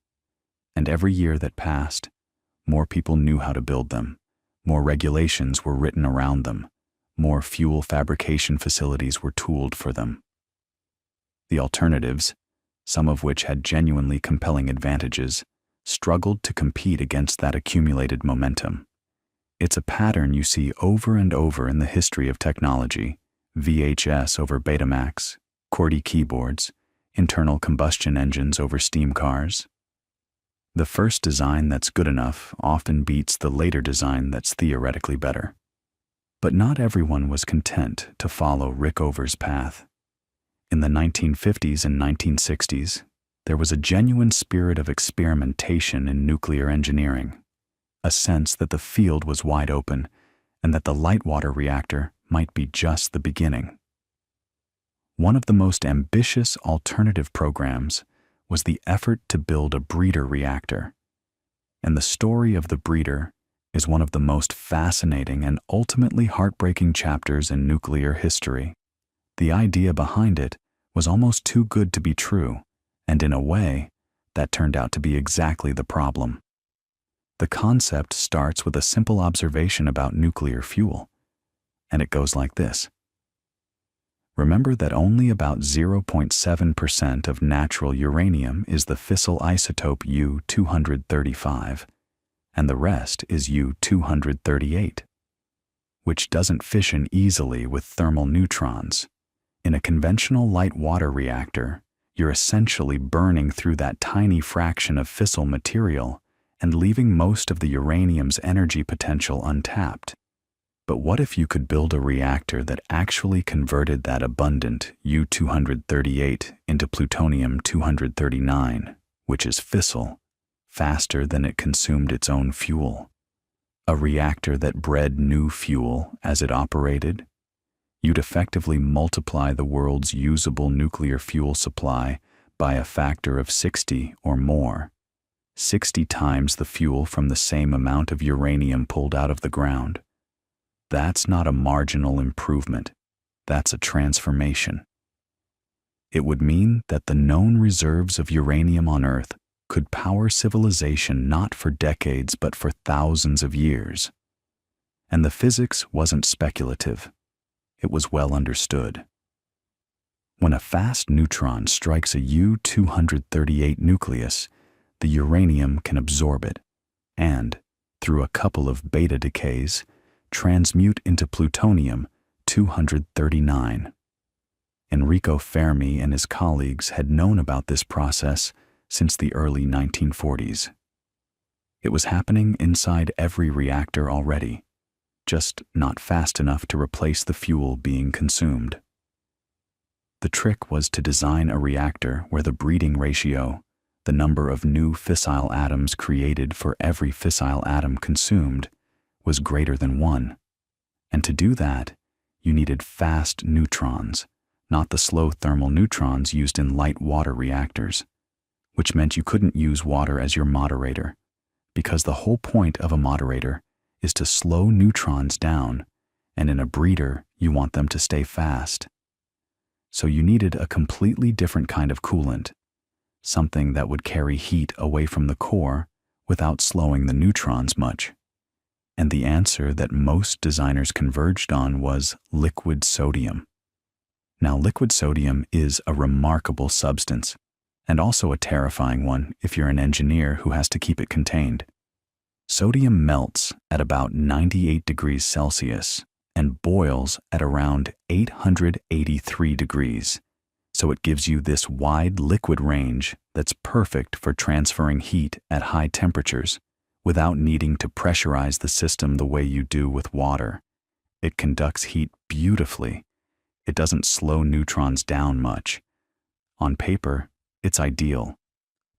And every year that passed, more people knew how to build them, more regulations were written around them, more fuel fabrication facilities were tooled for them. The alternatives, some of which had genuinely compelling advantages, struggled to compete against that accumulated momentum. It's a pattern you see over and over in the history of technology: VHS over Betamax, QWERTY keyboards, internal combustion engines over steam cars. The first design that's good enough often beats the later design that's theoretically better. But not everyone was content to follow Rickover's path. In the 1950s and 1960s, there was a genuine spirit of experimentation in nuclear engineering, a sense that the field was wide open and that the light water reactor might be just the beginning. One of the most ambitious alternative programs was the effort to build a breeder reactor. And the story of the breeder is one of the most fascinating and ultimately heartbreaking chapters in nuclear history. The idea behind it was almost too good to be true, and in a way, that turned out to be exactly the problem. The concept starts with a simple observation about nuclear fuel, and it goes like this. Remember that only about 0.7% of natural uranium is the fissile isotope U-235, and the rest is U-238, which doesn't fission easily with thermal neutrons. In a conventional light water reactor, you're essentially burning through that tiny fraction of fissile material and leaving most of the uranium's energy potential untapped. But what if you could build a reactor that actually converted that abundant U-238 into plutonium-239, which is fissile, faster than it consumed its own fuel? A reactor that bred new fuel as it operated? You'd effectively multiply the world's usable nuclear fuel supply by a factor of 60 or more. 60 times the fuel from the same amount of uranium pulled out of the ground. That's not a marginal improvement. That's a transformation. It would mean that the known reserves of uranium on Earth could power civilization not for decades but for thousands of years. And the physics wasn't speculative. It was well understood. When a fast neutron strikes a U-238 nucleus, the uranium can absorb it and, through a couple of beta decays, transmute into plutonium-239. Enrico Fermi and his colleagues had known about this process since the early 1940s. It was happening inside every reactor already, just not fast enough to replace the fuel being consumed. The trick was to design a reactor where the breeding ratio, the number of new fissile atoms created for every fissile atom consumed, was greater than 1. And to do that, you needed fast neutrons, not the slow thermal neutrons used in light water reactors, which meant you couldn't use water as your moderator, because the whole point of a moderator is to slow neutrons down, and in a breeder, you want them to stay fast. So you needed a completely different kind of coolant, something that would carry heat away from the core without slowing the neutrons much. And the answer that most designers converged on was liquid sodium. Now, liquid sodium is a remarkable substance, and also a terrifying one if you're an engineer who has to keep it contained. Sodium melts at about 98 degrees Celsius and boils at around 883 degrees, so it gives you this wide liquid range that's perfect for transferring heat at high temperatures without needing to pressurize the system the way you do with water. It conducts heat beautifully. It doesn't slow neutrons down much. On paper, it's ideal,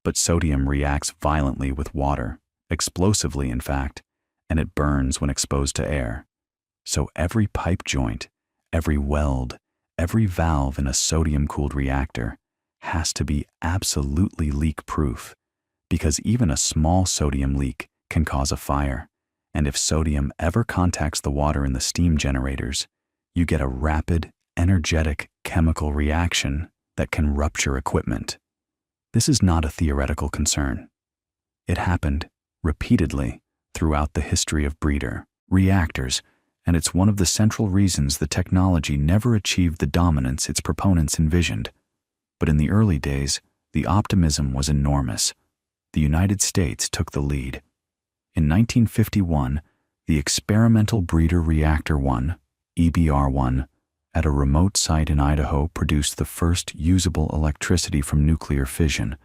but sodium reacts violently with water, explosively in fact, and it burns when exposed to air. So every pipe joint, every weld, every valve in a sodium-cooled reactor has to be absolutely leak-proof, because even a small sodium leak can cause a fire, and if sodium ever contacts the water in the steam generators, you get a rapid, energetic chemical reaction that can rupture equipment. This is not a theoretical concern. It happened repeatedly throughout the history of breeder reactors, and it's one of the central reasons the technology never achieved the dominance its proponents envisioned. But in the early days, the optimism was enormous. The United States took the lead. In 1951, the Experimental Breeder Reactor 1, EBR-1, at a remote site in Idaho produced the first usable electricity from nuclear fission.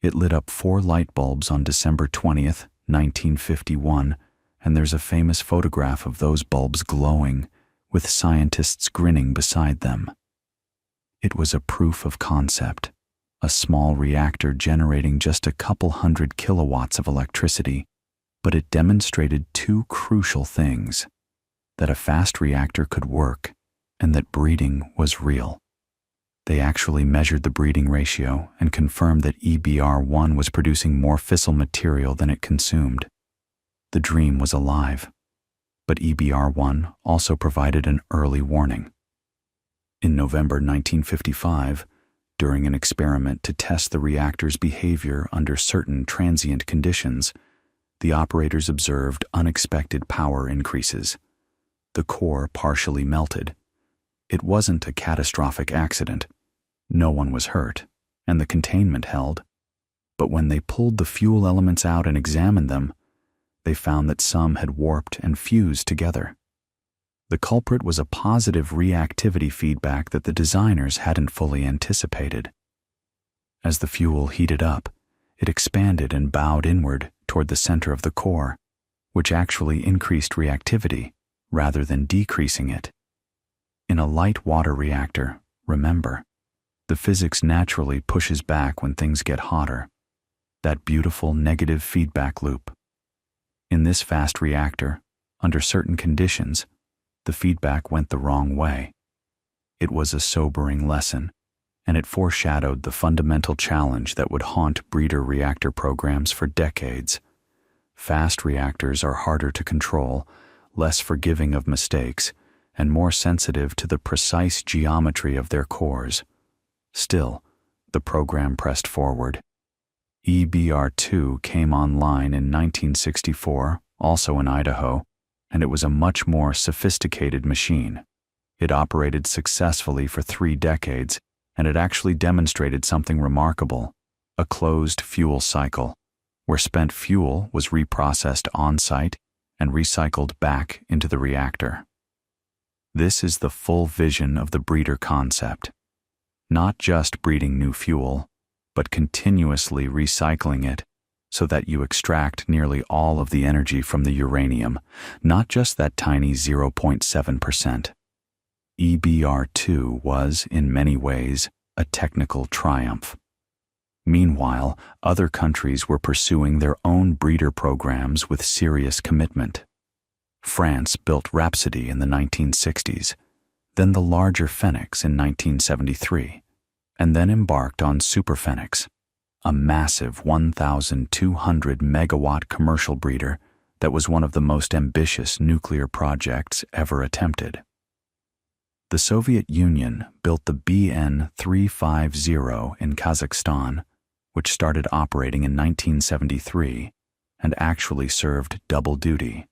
It lit up 4 light bulbs on December 20th, 1951, and there's a famous photograph of those bulbs glowing, with scientists grinning beside them. It was a proof of concept, a small reactor generating just a couple hundred kilowatts of electricity, but it demonstrated 2 crucial things: that a fast reactor could work, and that breeding was real. They actually measured the breeding ratio and confirmed that EBR-1 was producing more fissile material than it consumed. The dream was alive, but EBR-1 also provided an early warning. In November 1955, during an experiment to test the reactor's behavior under certain transient conditions, the operators observed unexpected power increases. The core partially melted. It wasn't a catastrophic accident. No one was hurt, and the containment held. But when they pulled the fuel elements out and examined them, they found that some had warped and fused together. The culprit was a positive reactivity feedback that the designers hadn't fully anticipated. As the fuel heated up, it expanded and bowed inward, toward the center of the core, which actually increased reactivity rather than decreasing it. In a light water reactor, remember, the physics naturally pushes back when things get hotter. That beautiful negative feedback loop. In this fast reactor, under certain conditions, the feedback went the wrong way. It was a sobering lesson, and it foreshadowed the fundamental challenge that would haunt breeder reactor programs for decades. Fast reactors are harder to control, less forgiving of mistakes, and more sensitive to the precise geometry of their cores. Still, the program pressed forward. EBR-2 came online in 1964, also in Idaho, and it was a much more sophisticated machine. It operated successfully for 3 decades, and it actually demonstrated something remarkable: a closed fuel cycle, where spent fuel was reprocessed on-site and recycled back into the reactor. This is the full vision of the breeder concept. Not just breeding new fuel, but continuously recycling it so that you extract nearly all of the energy from the uranium, not just that tiny 0.7%. EBR-2 was, in many ways, a technical triumph. Meanwhile, other countries were pursuing their own breeder programs with serious commitment. France built Rhapsody in the 1960s, then the larger Phoenix in 1973, and then embarked on Super Phoenix, a massive 1,200 megawatt commercial breeder that was one of the most ambitious nuclear projects ever attempted. The Soviet Union built the BN-350 in Kazakhstan, which started operating in 1973 and actually served double duty,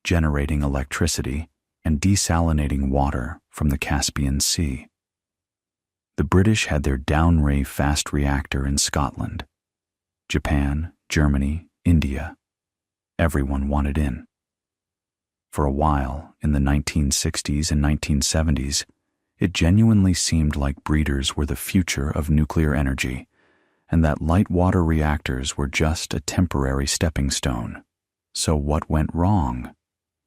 generating electricity and desalinating water from the Caspian Sea. The British had their Downray fast reactor in Scotland. Japan, Germany, India, everyone wanted in. For a while, in the 1960s and 1970s, it genuinely seemed like breeders were the future of nuclear energy, and that light water reactors were just a temporary stepping stone. So what went wrong?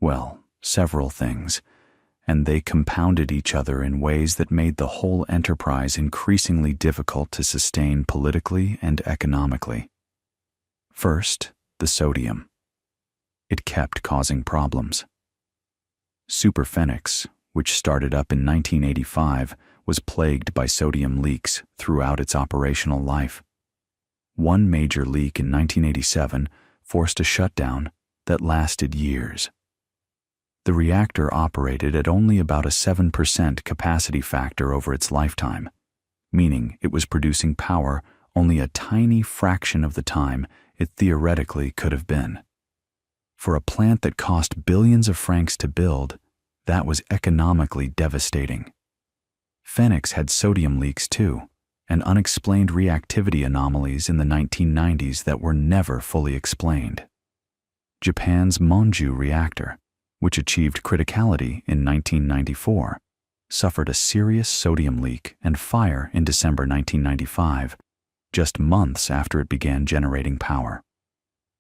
Well, several things, and they compounded each other in ways that made the whole enterprise increasingly difficult to sustain politically and economically. First, the sodium. It kept causing problems. Super Phoenix, which started up in 1985, was plagued by sodium leaks throughout its operational life. One major leak in 1987 forced a shutdown that lasted years. The reactor operated at only about a 7% capacity factor over its lifetime, meaning it was producing power only a tiny fraction of the time it theoretically could have been. For a plant that cost billions of francs to build, that was economically devastating. Phoenix had sodium leaks too, and unexplained reactivity anomalies in the 1990s that were never fully explained. Japan's Monju reactor, which achieved criticality in 1994, suffered a serious sodium leak and fire in December 1995, just months after it began generating power.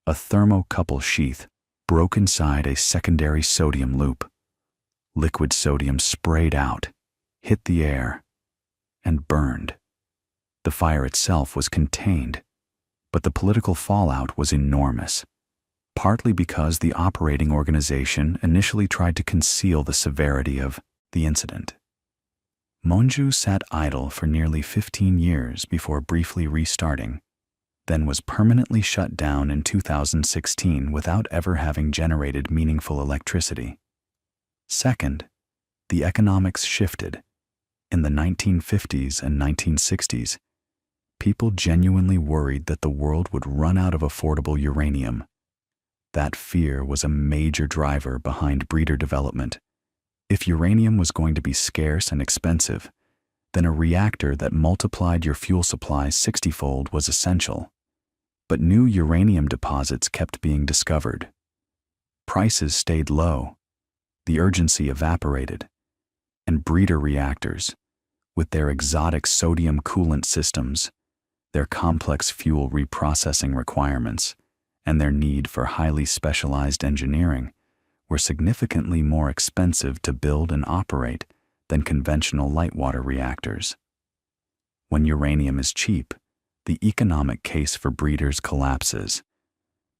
A thermocouple sheath broke inside a secondary sodium loop. Liquid sodium sprayed out, hit the air, and burned. The fire itself was contained, but the political fallout was enormous, partly because the operating organization initially tried to conceal the severity of the incident. Monju sat idle for nearly 15 years before briefly restarting, then was permanently shut down in 2016 without ever having generated meaningful electricity. Second, the economics shifted. In the 1950s and 1960s, people genuinely worried that the world would run out of affordable uranium. That fear was a major driver behind breeder development. If uranium was going to be scarce and expensive, then a reactor that multiplied your fuel supply 60-fold was essential. But new uranium deposits kept being discovered. Prices stayed low, the urgency evaporated, and breeder reactors, with their exotic sodium coolant systems, their complex fuel reprocessing requirements, and their need for highly specialized engineering were significantly more expensive to build and operate than conventional light water reactors. When uranium is cheap, the economic case for breeders collapses.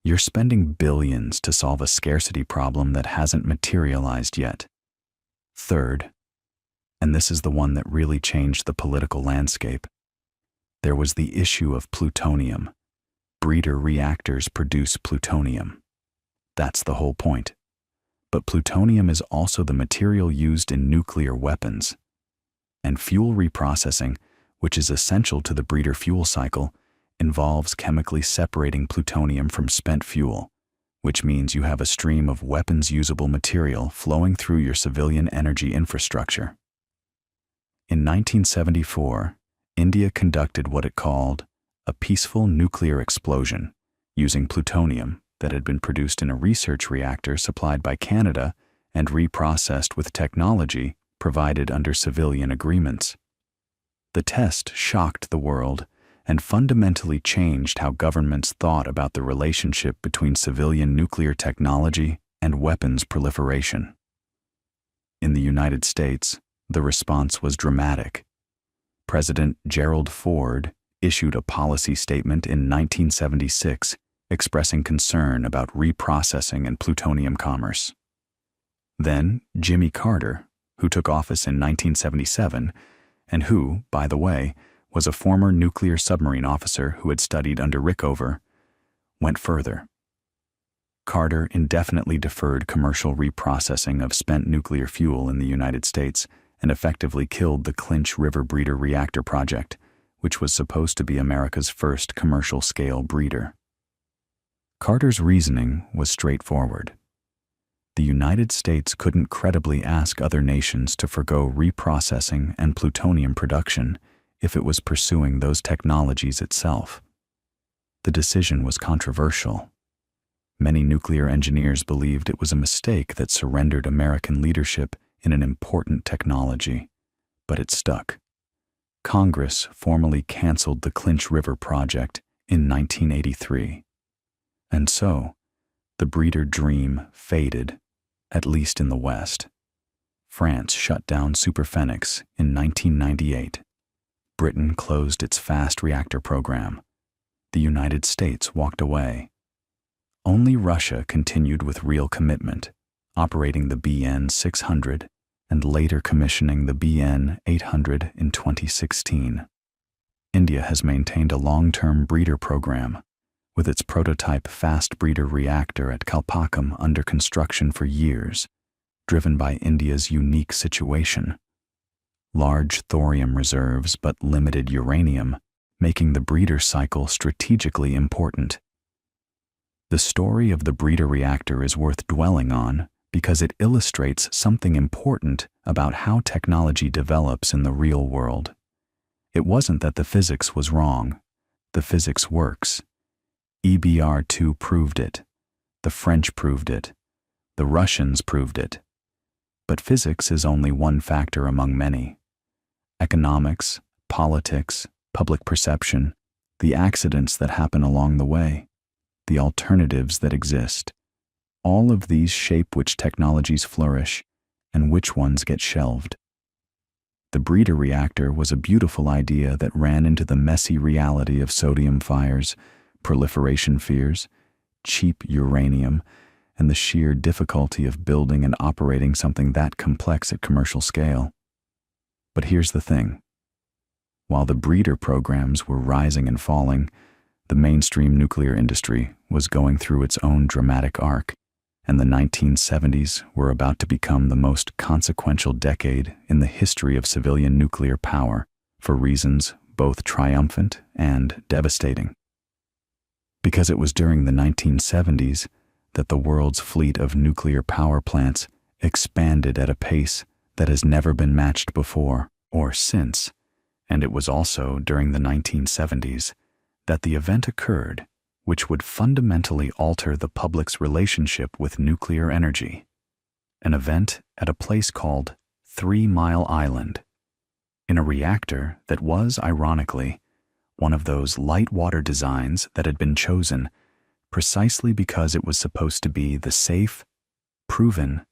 You're spending billions to solve a scarcity problem that hasn't materialized yet. Third, and this is the one that really changed the political landscape, there was the issue of plutonium. Breeder reactors produce plutonium. That's the whole point. But plutonium is also the material used in nuclear weapons. And fuel reprocessing, which is essential to the breeder fuel cycle, involves chemically separating plutonium from spent fuel, which means you have a stream of weapons-usable material flowing through your civilian energy infrastructure. In 1974, India conducted what it called a peaceful nuclear explosion using plutonium that had been produced in a research reactor supplied by Canada and reprocessed with technology provided under civilian agreements. The test shocked the world and fundamentally changed how governments thought about the relationship between civilian nuclear technology and weapons proliferation. In the United States, the response was dramatic. President Gerald Ford issued a policy statement in 1976 expressing concern about reprocessing and plutonium commerce. Then Jimmy Carter, who took office in 1977, and who, by the way, was a former nuclear submarine officer who had studied under Rickover, went further. Carter indefinitely deferred commercial reprocessing of spent nuclear fuel in the United States and effectively killed the Clinch River Breeder Reactor project, which was supposed to be America's first commercial-scale breeder. Carter's reasoning was straightforward. The United States couldn't credibly ask other nations to forgo reprocessing and plutonium production if it was pursuing those technologies itself. The decision was controversial. Many nuclear engineers believed it was a mistake that surrendered American leadership in an important technology, but it stuck. Congress formally canceled the Clinch River project in 1983. And so, the breeder dream faded, at least in the West. France shut down Superphénix in 1998. Britain closed its fast reactor program. The United States walked away. Only Russia continued with real commitment, operating the BN 600 and later commissioning the BN 800 in 2016. India has maintained a long-term breeder program, with its prototype fast breeder reactor at Kalpakkam under construction for years, driven by India's unique situation. Large thorium reserves but limited uranium, making the breeder cycle strategically important. The story of the breeder reactor is worth dwelling on because it illustrates something important about how technology develops in the real world. It wasn't that the physics was wrong. The physics works. EBR-2 proved it. The French proved it. The Russians proved it. But physics is only one factor among many. Economics, politics, public perception, the accidents that happen along the way, the alternatives that exist, all of these shape which technologies flourish and which ones get shelved. The breeder reactor was a beautiful idea that ran into the messy reality of sodium fires, proliferation fears, cheap uranium, and the sheer difficulty of building and operating something that complex at commercial scale. But here's the thing. While the breeder programs were rising and falling, the mainstream nuclear industry was going through its own dramatic arc, and the 1970s were about to become the most consequential decade in the history of civilian nuclear power for reasons both triumphant and devastating. Because it was during the 1970s that the world's fleet of nuclear power plants expanded at a pace that has never been matched before or since, and it was also during the 1970s that the event occurred which would fundamentally alter the public's relationship with nuclear energy. An event at a place called 3 Mile Island, in a reactor that was, ironically, one of those light water designs that had been chosen precisely because it was supposed to be the safe, proven,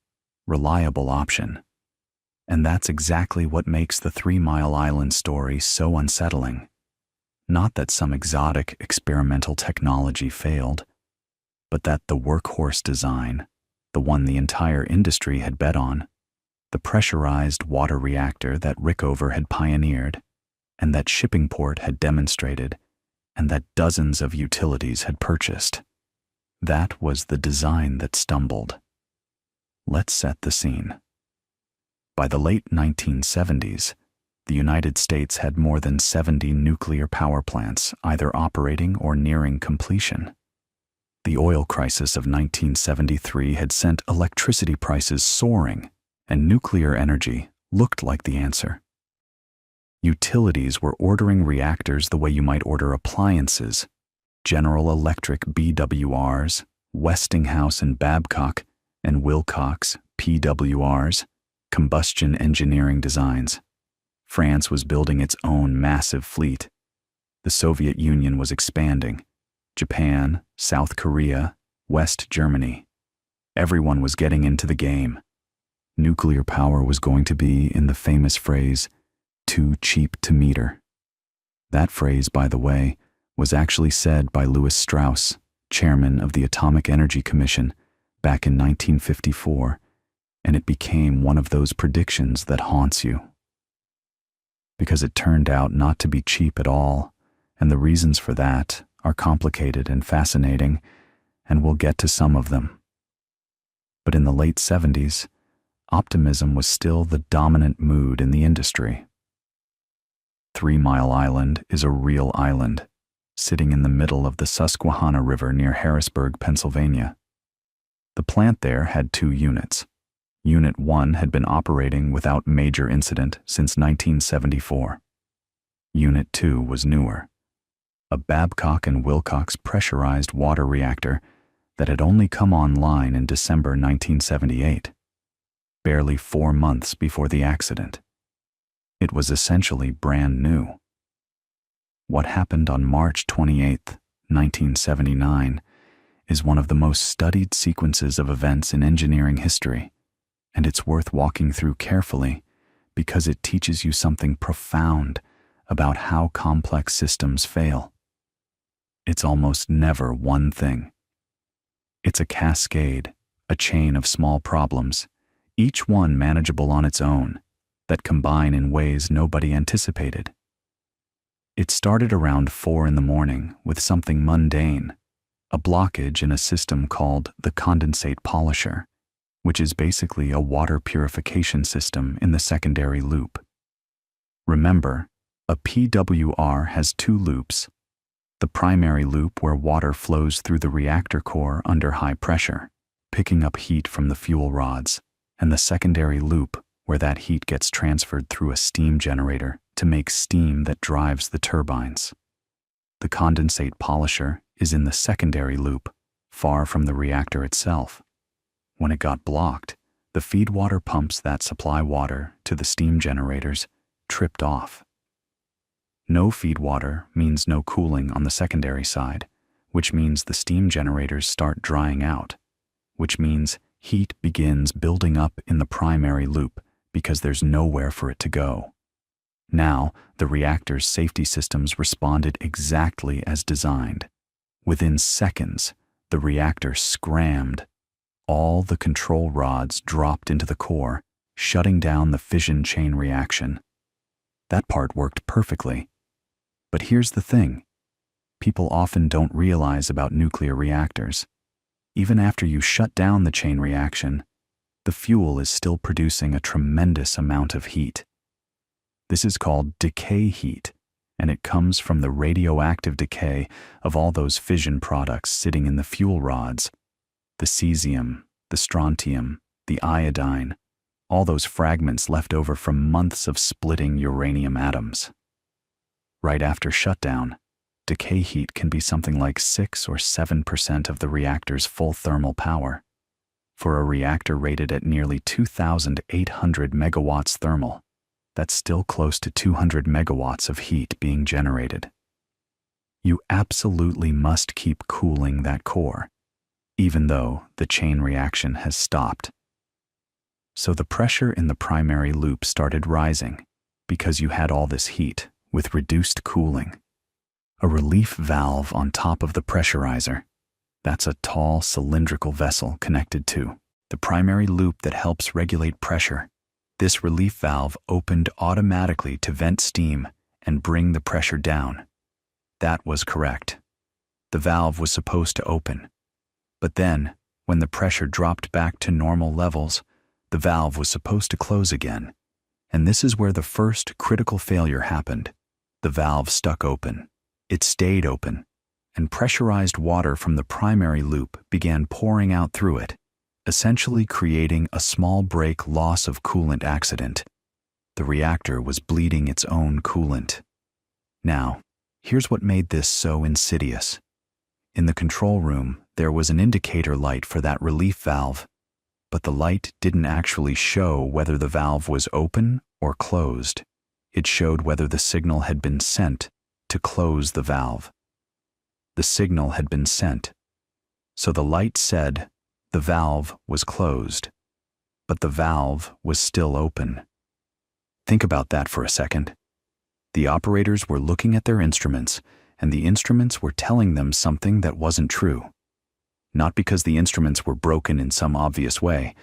reliable option. And that's exactly what makes the 3 Mile Island story so unsettling. Not that some exotic experimental technology failed, but that the workhorse design, the one the entire industry had bet on, the pressurized water reactor that Rickover had pioneered, and that shipping port had demonstrated, and that dozens of utilities had purchased, that was the design that stumbled. Let's set the scene. By the late 1970s, the United States had more than 70 nuclear power plants either operating or nearing completion. The oil crisis of 1973 had sent electricity prices soaring, and nuclear energy looked like the answer. Utilities were ordering reactors the way you might order appliances. General Electric BWRs, Westinghouse and Babcock, and Wilcox PWRs, combustion engineering designs. France was building its own massive fleet. The Soviet Union was expanding. Japan, South Korea, West Germany. Everyone was getting into the game. Nuclear power was going to be, in the famous phrase, too cheap to meter. That phrase, by the way, was actually said by Lewis Strauss, chairman of the Atomic Energy Commission, back in 1954, and it became one of those predictions that haunts you. Because it turned out not to be cheap at all, and the reasons for that are complicated and fascinating, and we'll get to some of them. But in the late 70s, optimism was still the dominant mood in the industry. 3 Mile Island is a real island, sitting in the middle of the Susquehanna River near Harrisburg, Pennsylvania. The plant there had 2 units. Unit 1 had been operating without major incident since 1974. Unit 2 was newer, a Babcock and Wilcox pressurized water reactor that had only come online in December 1978, barely 4 months before the accident. It was essentially brand new. What happened on March 28, 1979, is one of the most studied sequences of events in engineering history, and it's worth walking through carefully because it teaches you something profound about how complex systems fail. It's almost never one thing. It's a cascade, a chain of small problems, each one manageable on its own, that combine in ways nobody anticipated. It started around 4 a.m. with something mundane, a blockage in a system called the condensate polisher, which is basically a water purification system in the secondary loop. Remember, a PWR has 2 loops: the primary loop where water flows through the reactor core under high pressure, picking up heat from the fuel rods, and the secondary loop where that heat gets transferred through a steam generator to make steam that drives the turbines. The condensate polisher is in the secondary loop, far from the reactor itself. When it got blocked, the feed water pumps that supply water to the steam generators tripped off. No feed water means no cooling on the secondary side, which means the steam generators start drying out, which means heat begins building up in the primary loop because there's nowhere for it to go. Now, the reactor's safety systems responded exactly as designed. Within seconds, the reactor scrammed. All the control rods dropped into the core, shutting down the fission chain reaction. That part worked perfectly. But here's the thing. People often don't realize about nuclear reactors. Even after you shut down the chain reaction, the fuel is still producing a tremendous amount of heat. This is called decay heat, and it comes from the radioactive decay of all those fission products sitting in the fuel rods. The cesium, the strontium, the iodine, all those fragments left over from months of splitting uranium atoms. Right after shutdown, decay heat can be something like 6 or 7% of the reactor's full thermal power. For a reactor rated at nearly 2,800 megawatts thermal, that's still close to 200 megawatts of heat being generated. You absolutely must keep cooling that core, even though the chain reaction has stopped. So the pressure in the primary loop started rising because you had all this heat with reduced cooling. A relief valve on top of the pressurizer. That's a tall cylindrical vessel connected to the primary loop that helps regulate pressure. This relief valve opened automatically to vent steam and bring the pressure down. That was correct. The valve was supposed to open. But then, when the pressure dropped back to normal levels, the valve was supposed to close again. And this is where the first critical failure happened. The valve stuck open. It stayed open, and pressurized water from the primary loop began pouring out through it, essentially creating a small break loss of coolant accident. The reactor was bleeding its own coolant. Now, here's what made this so insidious. In the control room, there was an indicator light for that relief valve, but the light didn't actually show whether the valve was open or closed. It showed whether the signal had been sent to close the valve. The signal had been sent, so the light said the valve was closed, but the valve was still open. Think about that for a second. The operators were looking at their instruments, and the instruments were telling them something that wasn't true. Not because the instruments were broken in some obvious way,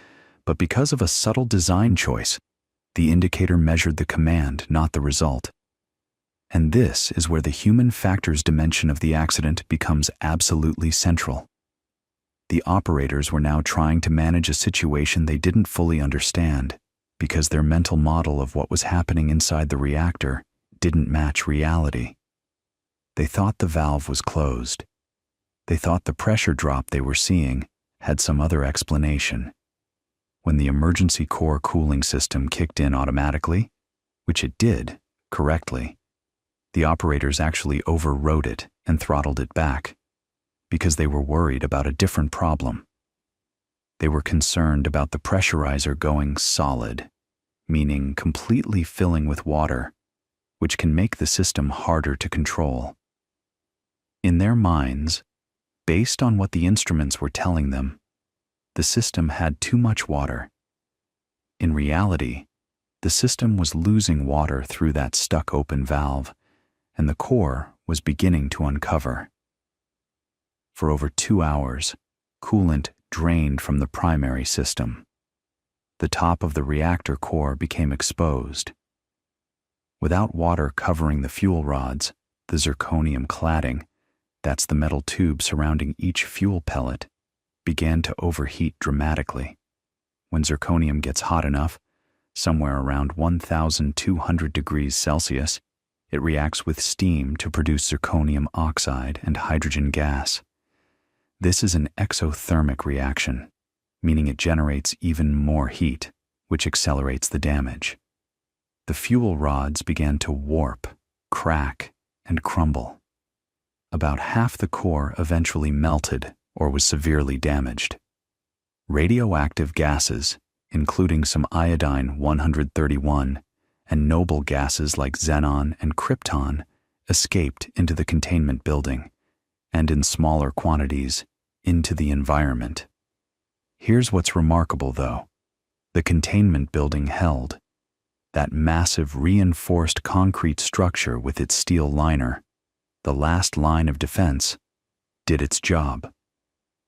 but because of a subtle design choice. The indicator measured the command, not the result. And this is where the human factors dimension of the accident becomes absolutely central. The operators were now trying to manage a situation they didn't fully understand, because their mental model of what was happening inside the reactor didn't match reality. They thought the valve was closed. They thought the pressure drop they were seeing had some other explanation. When the emergency core cooling system kicked in automatically, which it did, correctly, the operators actually overrode it and throttled it back, because they were worried about a different problem. They were concerned about the pressurizer going solid, meaning completely filling with water, which can make the system harder to control. In their minds, based on what the instruments were telling them, the system had too much water. In reality, the system was losing water through that stuck-open valve, and the core was beginning to uncover. For over 2 hours, coolant drained from the primary system. The top of the reactor core became exposed. Without water covering the fuel rods, the zirconium cladding, that's the metal tube surrounding each fuel pellet, began to overheat dramatically. When zirconium gets hot enough, somewhere around 1,200 degrees Celsius, it reacts with steam to produce zirconium oxide and hydrogen gas. This is an exothermic reaction, meaning it generates even more heat, which accelerates the damage. The fuel rods began to warp, crack, and crumble. About half the core eventually melted or was severely damaged. Radioactive gases, including some iodine-131 and noble gases like xenon and krypton, escaped into the containment building, and in smaller quantities, into the environment. Here's what's remarkable, though. The containment building held. That massive reinforced concrete structure with its steel liner, the last line of defense, did its job.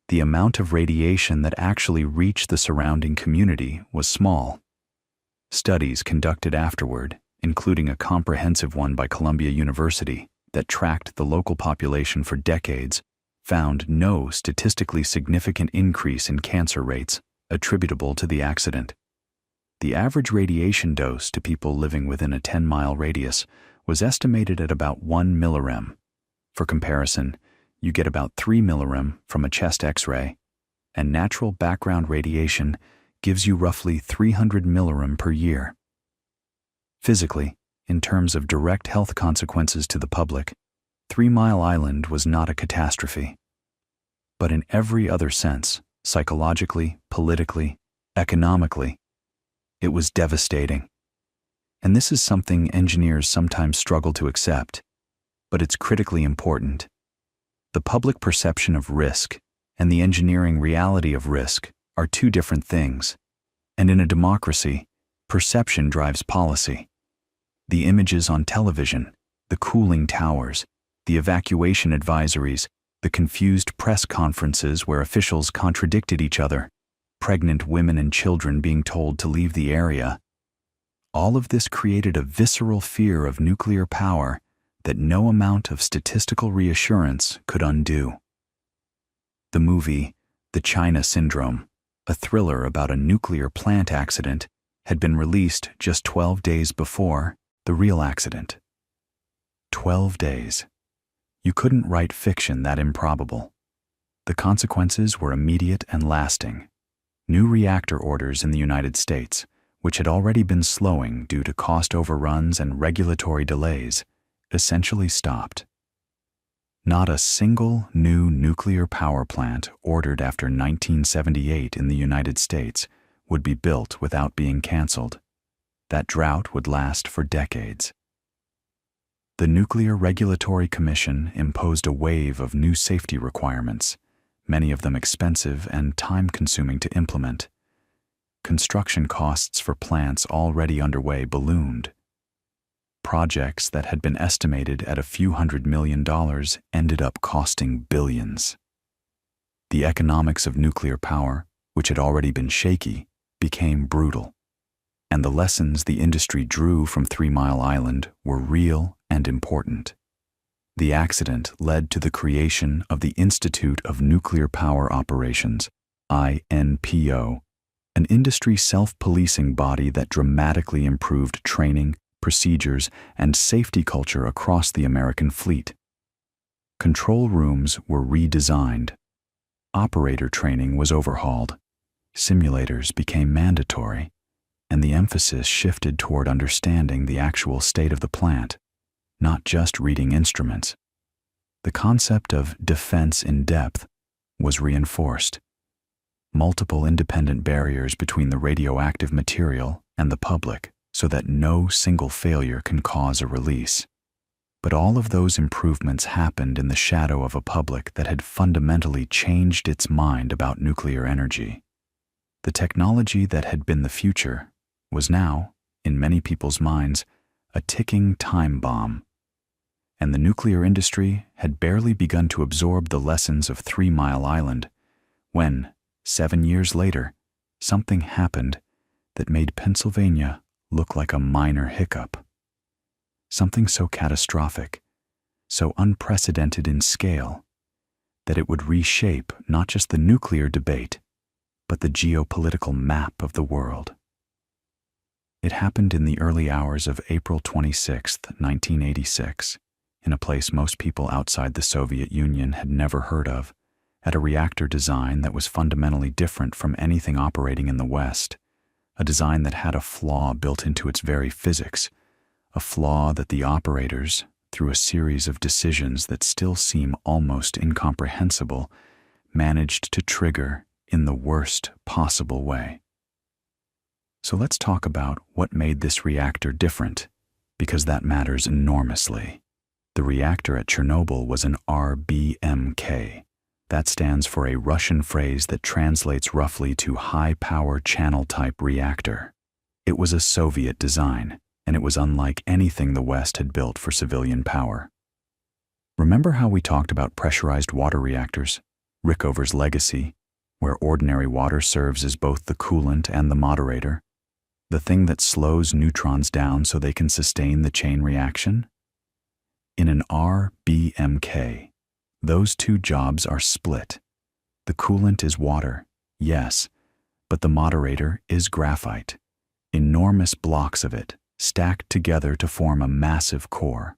The amount of radiation that actually reached the surrounding community was small. Studies conducted afterward, including a comprehensive one by Columbia University that tracked the local population for decades, found no statistically significant increase in cancer rates attributable to the accident. The average radiation dose to people living within a 10-mile radius was estimated at about 1 millirem. For comparison, you get about 3 millirem from a chest X-ray, and natural background radiation gives you roughly 300 millirem per year. Physically, in terms of direct health consequences to the public, 3 Mile Island was not a catastrophe. But in every other sense, psychologically, politically, economically, it was devastating. And this is something engineers sometimes struggle to accept. but it's critically important. The public perception of risk and the engineering reality of risk are two different things. And in a democracy, perception drives policy. The images on television, the cooling towers, the evacuation advisories, the confused press conferences where officials contradicted each other, pregnant women and children being told to leave the area. All of this created a visceral fear of nuclear power that no amount of statistical reassurance could undo. The movie, The China Syndrome, a thriller about a nuclear plant accident, had been released just 12 days before the real accident. 12 days. You couldn't write fiction that improbable. The consequences were immediate and lasting. New reactor orders in the United States, which had already been slowing due to cost overruns and regulatory delays, essentially stopped. Not a single new nuclear power plant ordered after 1978 in the United States would be built without being canceled. That drought would last for decades. The Nuclear Regulatory Commission imposed a wave of new safety requirements, many of them expensive and time-consuming to implement. Construction costs for plants already underway ballooned. Projects that had been estimated at a few $100 million ended up costing billions. The economics of nuclear power, which had already been shaky, became brutal. And the lessons the industry drew from 3 Mile Island were real and important. The accident led to the creation of the Institute of Nuclear Power Operations, INPO, an industry self-policing body that dramatically improved training, procedures, and safety culture across the American fleet. Control rooms were redesigned. Operator training was overhauled. Simulators became mandatory, and the emphasis shifted toward understanding the actual state of the plant, not just reading instruments. The concept of defense in depth was reinforced. Multiple independent barriers between the radioactive material and the public so that no single failure can cause a release. But all of those improvements happened in the shadow of a public that had fundamentally changed its mind about nuclear energy. The technology that had been the future was now, in many people's minds, a ticking time bomb. And the nuclear industry had barely begun to absorb the lessons of 3 Mile Island when, 7 years later, something happened that made Pennsylvania look like a minor hiccup. Something so catastrophic, so unprecedented in scale, that it would reshape not just the nuclear debate, but the geopolitical map of the world. It happened in the early hours of April 26, 1986, in a place most people outside the Soviet Union had never heard of, at a reactor design that was fundamentally different from anything operating in the West, a design that had a flaw built into its very physics, a flaw that the operators, through a series of decisions that still seem almost incomprehensible, managed to trigger in the worst possible way. So let's talk about what made this reactor different, because that matters enormously. The reactor at Chernobyl was an RBMK. That stands for a Russian phrase that translates roughly to high-power channel-type reactor. It was a Soviet design, and it was unlike anything the West had built for civilian power. Remember how we talked about pressurized water reactors, Rickover's legacy, where ordinary water serves as both the coolant and the moderator, the thing that slows neutrons down so they can sustain the chain reaction? In an RBMK, those two jobs are split. The coolant is water, yes, but the moderator is graphite, enormous blocks of it, stacked together to form a massive core.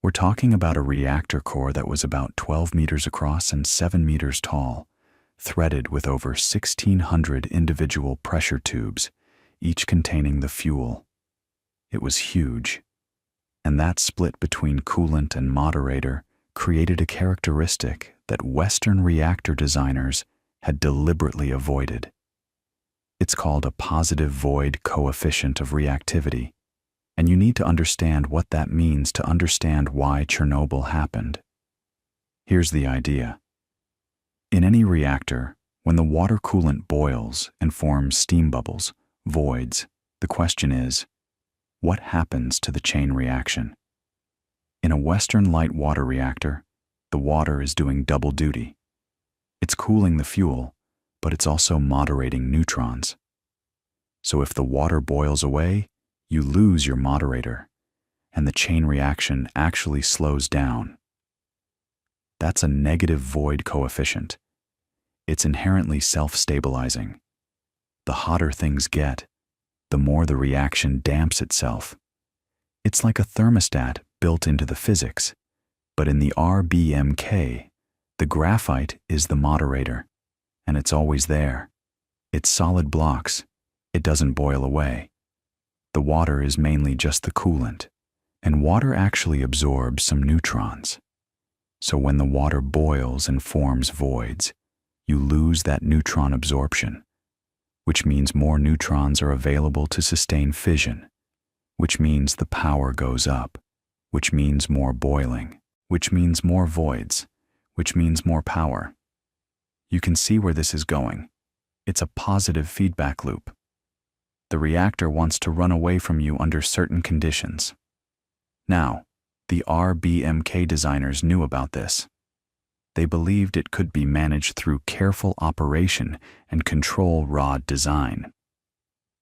We're talking about a reactor core that was about 12 meters across and 7 meters tall, threaded with over 1,600 individual pressure tubes, each containing the fuel. It was huge. And that split between coolant and moderator created a characteristic that Western reactor designers had deliberately avoided. It's called a positive void coefficient of reactivity. And you need to understand what that means to understand why Chernobyl happened. Here's the idea. In any reactor, when the water coolant boils and forms steam bubbles, voids, the question is, what happens to the chain reaction? In a Western light water reactor, the water is doing double duty. It's cooling the fuel, but it's also moderating neutrons. So if the water boils away, you lose your moderator, and the chain reaction actually slows down. That's a negative void coefficient. It's inherently self-stabilizing. The hotter things get, the more the reaction damps itself. It's like a thermostat built into the physics, but in the RBMK, the graphite is the moderator, and it's always there. It's solid blocks. It doesn't boil away. The water is mainly just the coolant, and water actually absorbs some neutrons. So when the water boils and forms voids, you lose that neutron absorption, which means more neutrons are available to sustain fission, which means the power goes up, which means more boiling, which means more voids, which means more power. You can see where this is going. It's a positive feedback loop. The reactor wants to run away from you under certain conditions. Now, the RBMK designers knew about this. They believed it could be managed through careful operation and control rod design.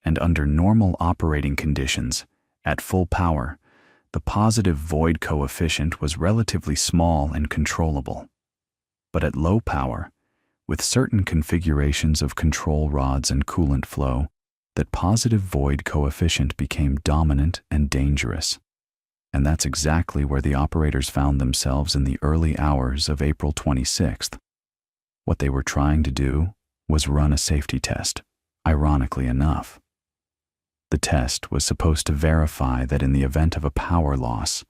And under normal operating conditions, at full power, the positive void coefficient was relatively small and controllable. But at low power, with certain configurations of control rods and coolant flow, that positive void coefficient became dominant and dangerous. And that's exactly where the operators found themselves in the early hours of April 26th. What they were trying to do was run a safety test, ironically enough. The test was supposed to verify that in the event of a power loss,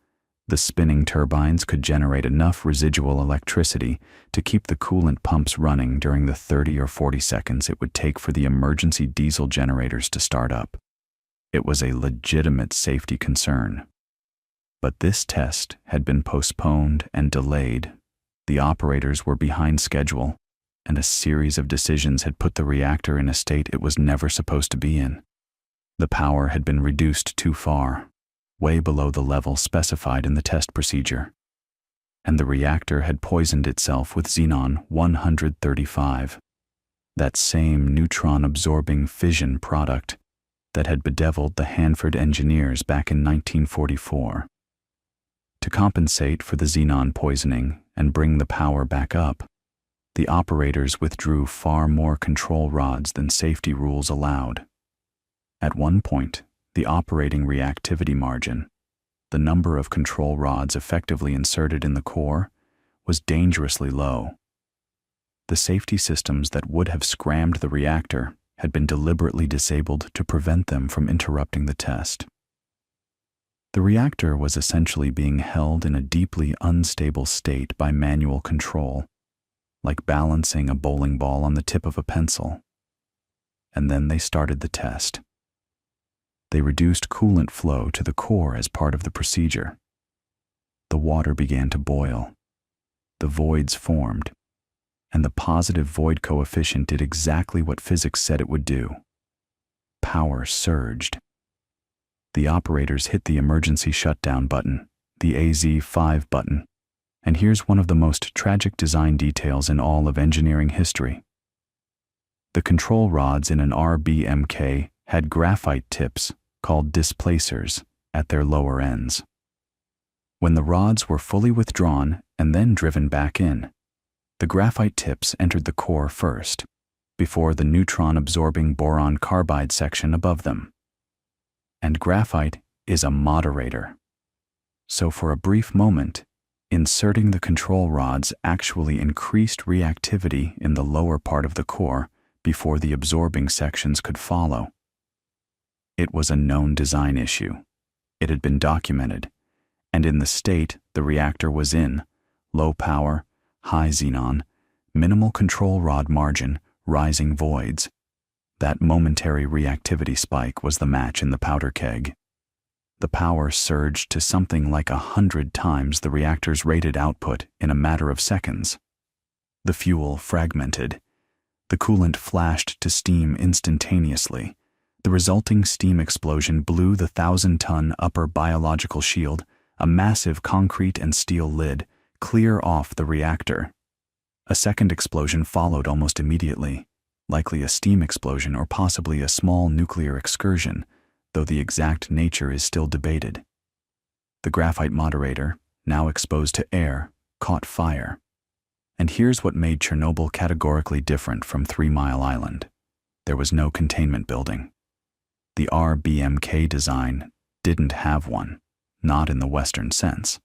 the spinning turbines could generate enough residual electricity to keep the coolant pumps running during the 30 or 40 seconds it would take for the emergency diesel generators to start up. It was a legitimate safety concern. But this test had been postponed and delayed. The operators were behind schedule, and a series of decisions had put the reactor in a state it was never supposed to be in. The power had been reduced too far, way below the level specified in the test procedure, and the reactor had poisoned itself with xenon-135, that same neutron-absorbing fission product that had bedeviled the Hanford engineers back in 1944. To compensate for the xenon poisoning and bring the power back up, the operators withdrew far more control rods than safety rules allowed. At one point, the operating reactivity margin, the number of control rods effectively inserted in the core, was dangerously low. The safety systems that would have scrammed the reactor had been deliberately disabled to prevent them from interrupting the test. The reactor was essentially being held in a deeply unstable state by manual control, like balancing a bowling ball on the tip of a pencil. And then they started the test. They reduced coolant flow to the core as part of the procedure. The water began to boil. The voids formed, and the positive void coefficient did exactly what physics said it would do. Power surged. The operators hit the emergency shutdown button, the AZ5 button, and here's one of the most tragic design details in all of engineering history. The control rods in an RBMK had graphite tips, called displacers, at their lower ends. When the rods were fully withdrawn and then driven back in, the graphite tips entered the core first, before the neutron-absorbing boron carbide section above them. And graphite is a moderator. So for a brief moment, inserting the control rods actually increased reactivity in the lower part of the core before the absorbing sections could follow. It was a known design issue. It had been documented, and in the state the reactor was in, low power, high xenon, minimal control rod margin, rising voids, that momentary reactivity spike was the match in the powder keg. the power surged to something like 100 times the reactor's rated output in a matter of seconds. The fuel fragmented. The coolant flashed to steam instantaneously. The resulting steam explosion blew the 1,000-ton upper biological shield, a massive concrete and steel lid, clear off the reactor. A second explosion followed almost immediately, likely a steam explosion or possibly a small nuclear excursion, though the exact nature is still debated. The graphite moderator, now exposed to air, caught fire. And here's what made Chernobyl categorically different from 3 Mile Island. There was no containment building. The RBMK design didn't have one, not in the Western sense.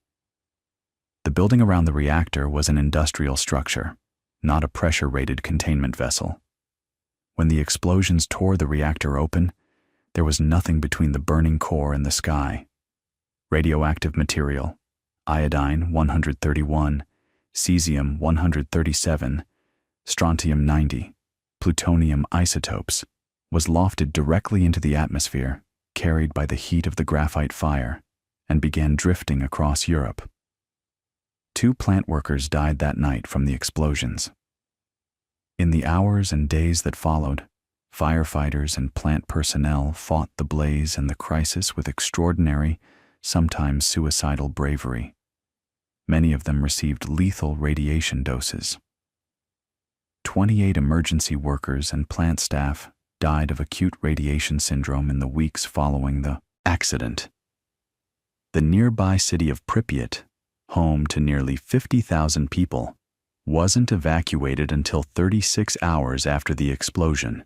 The building around the reactor was an industrial structure, not a pressure-rated containment vessel. When the explosions tore the reactor open, there was nothing between the burning core and the sky. Radioactive material, iodine-131, cesium-137, strontium-90, plutonium isotopes, was lofted directly into the atmosphere, carried by the heat of the graphite fire, and began drifting across Europe. 2 plant workers died that night from the explosions. In the hours and days that followed, firefighters and plant personnel fought the blaze and the crisis with extraordinary, sometimes suicidal bravery. Many of them received lethal radiation doses. 28 emergency workers and plant staff died of acute radiation syndrome in the weeks following the accident. The nearby city of Pripyat, home to nearly 50,000 people, wasn't evacuated until 36 hours after the explosion.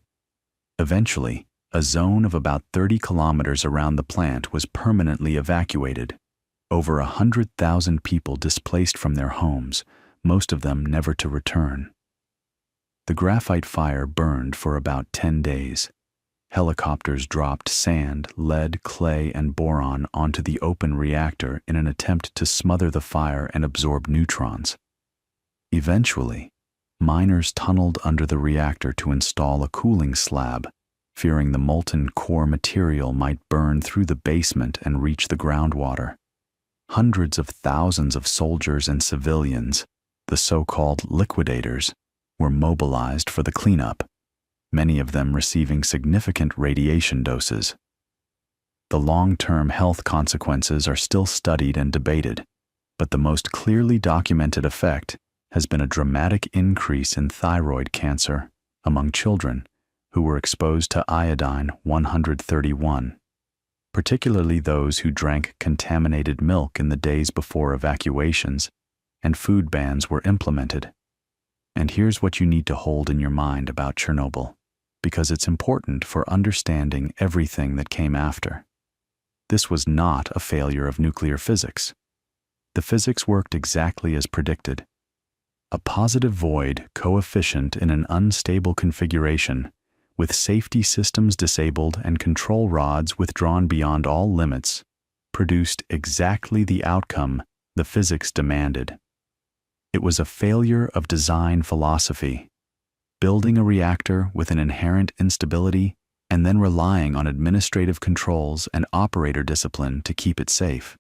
Eventually, a zone of about 30 kilometers around the plant was permanently evacuated. Over 100,000 people displaced from their homes, most of them never to return. The graphite fire burned for about 10 days. Helicopters dropped sand, lead, clay, and boron onto the open reactor in an attempt to smother the fire and absorb neutrons. Eventually, miners tunneled under the reactor to install a cooling slab, fearing the molten core material might burn through the basement and reach the groundwater. Hundreds of thousands of soldiers and civilians, the so-called liquidators, were mobilized for the cleanup, many of them receiving significant radiation doses. The long-term health consequences are still studied and debated, but the most clearly documented effect has been a dramatic increase in thyroid cancer among children who were exposed to iodine-131, particularly those who drank contaminated milk in the days before evacuations and food bans were implemented. And here's what you need to hold in your mind about Chernobyl, because it's important for understanding everything that came after. This was not a failure of nuclear physics. The physics worked exactly as predicted. A positive void coefficient in an unstable configuration, with safety systems disabled and control rods withdrawn beyond all limits, produced exactly the outcome the physics demanded. It was a failure of design philosophy, building a reactor with an inherent instability and then relying on administrative controls and operator discipline to keep it safe.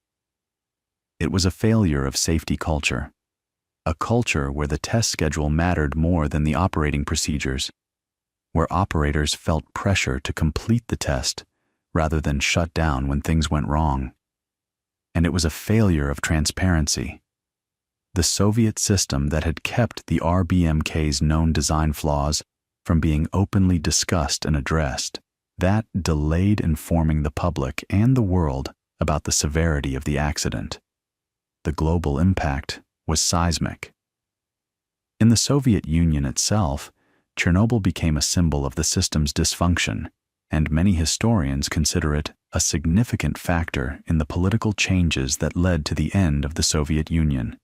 It was a failure of safety culture, a culture where the test schedule mattered more than the operating procedures, where operators felt pressure to complete the test rather than shut down when things went wrong. And it was a failure of transparency. The Soviet system that had kept the RBMK's known design flaws from being openly discussed and addressed, that delayed informing the public and the world about the severity of the accident. The global impact was seismic. In the Soviet Union itself, Chernobyl became a symbol of the system's dysfunction, and many historians consider it a significant factor in the political changes that led to the end of the Soviet Union.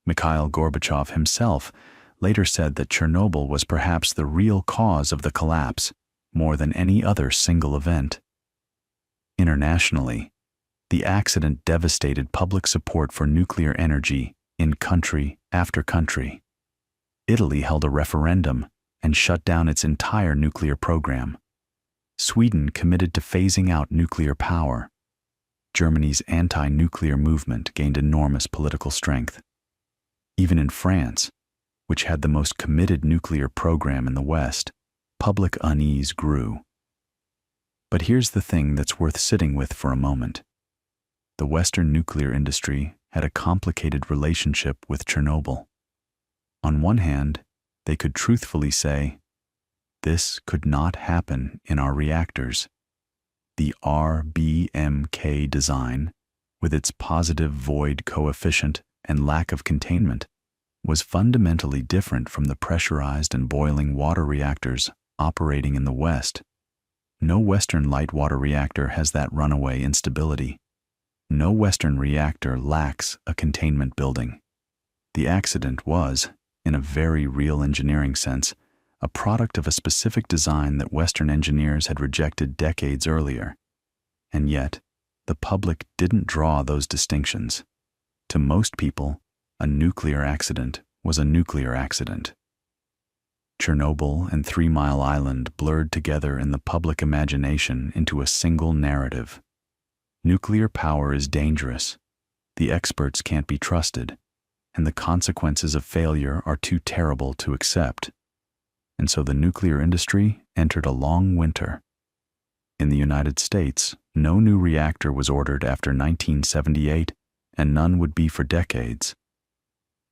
Mikhail Gorbachev himself later said that Chernobyl was perhaps the real cause of the collapse, more than any other single event. Internationally, the accident devastated public support for nuclear energy in country after country. Italy held a referendum and shut down its entire nuclear program. Sweden committed to phasing out nuclear power. Germany's anti-nuclear movement gained enormous political strength. Even in France, which had the most committed nuclear program in the West, public unease grew. But here's the thing that's worth sitting with for a moment. The Western nuclear industry had a complicated relationship with Chernobyl. On one hand, they could truthfully say, "This could not happen in our reactors." The RBMK design, with its positive void coefficient and lack of containment, was fundamentally different from the pressurized and boiling water reactors operating in the West. No Western light water reactor has that runaway instability. No Western reactor lacks a containment building. The accident was, in a very real engineering sense, a product of a specific design that Western engineers had rejected decades earlier. And yet, the public didn't draw those distinctions. To most people, a nuclear accident was a nuclear accident. Chernobyl and 3 Mile Island blurred together in the public imagination into a single narrative. Nuclear power is dangerous. The experts can't be trusted, and the consequences of failure are too terrible to accept. And so the nuclear industry entered a long winter. In the United States, no new reactor was ordered after 1978, and none would be for decades.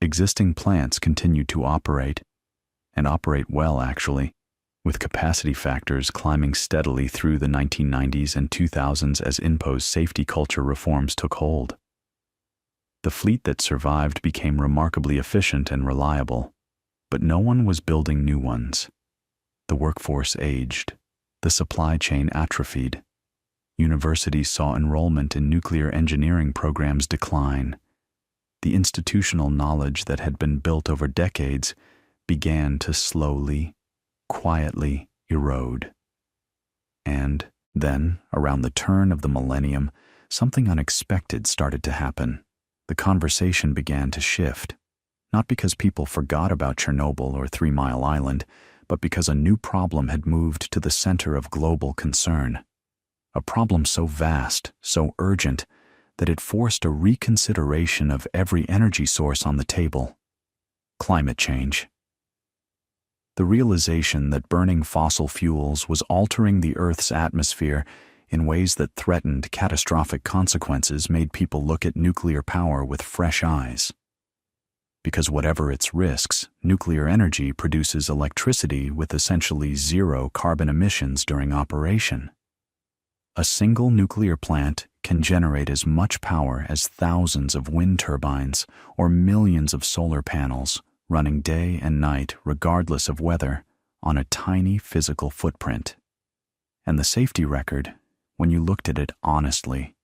Existing plants continued to operate, and operate well actually, with capacity factors climbing steadily through the 1990s and 2000s as imposed safety culture reforms took hold. The fleet that survived became remarkably efficient and reliable, but no one was building new ones. The workforce aged, the supply chain atrophied. Universities saw enrollment in nuclear engineering programs decline. The institutional knowledge that had been built over decades began to slowly, quietly erode. And then, around the turn of the millennium, something unexpected started to happen. The conversation began to shift, not because people forgot about Chernobyl or 3 Mile Island, but because a new problem had moved to the center of global concern. A problem so vast, so urgent, that it forced a reconsideration of every energy source on the table. Climate change. The realization that burning fossil fuels was altering the Earth's atmosphere in ways that threatened catastrophic consequences made people look at nuclear power with fresh eyes. Because whatever its risks, nuclear energy produces electricity with essentially zero carbon emissions during operation. A single nuclear plant can generate as much power as thousands of wind turbines or millions of solar panels, running day and night regardless of weather, on a tiny physical footprint. And the safety record, when you looked at it honestly,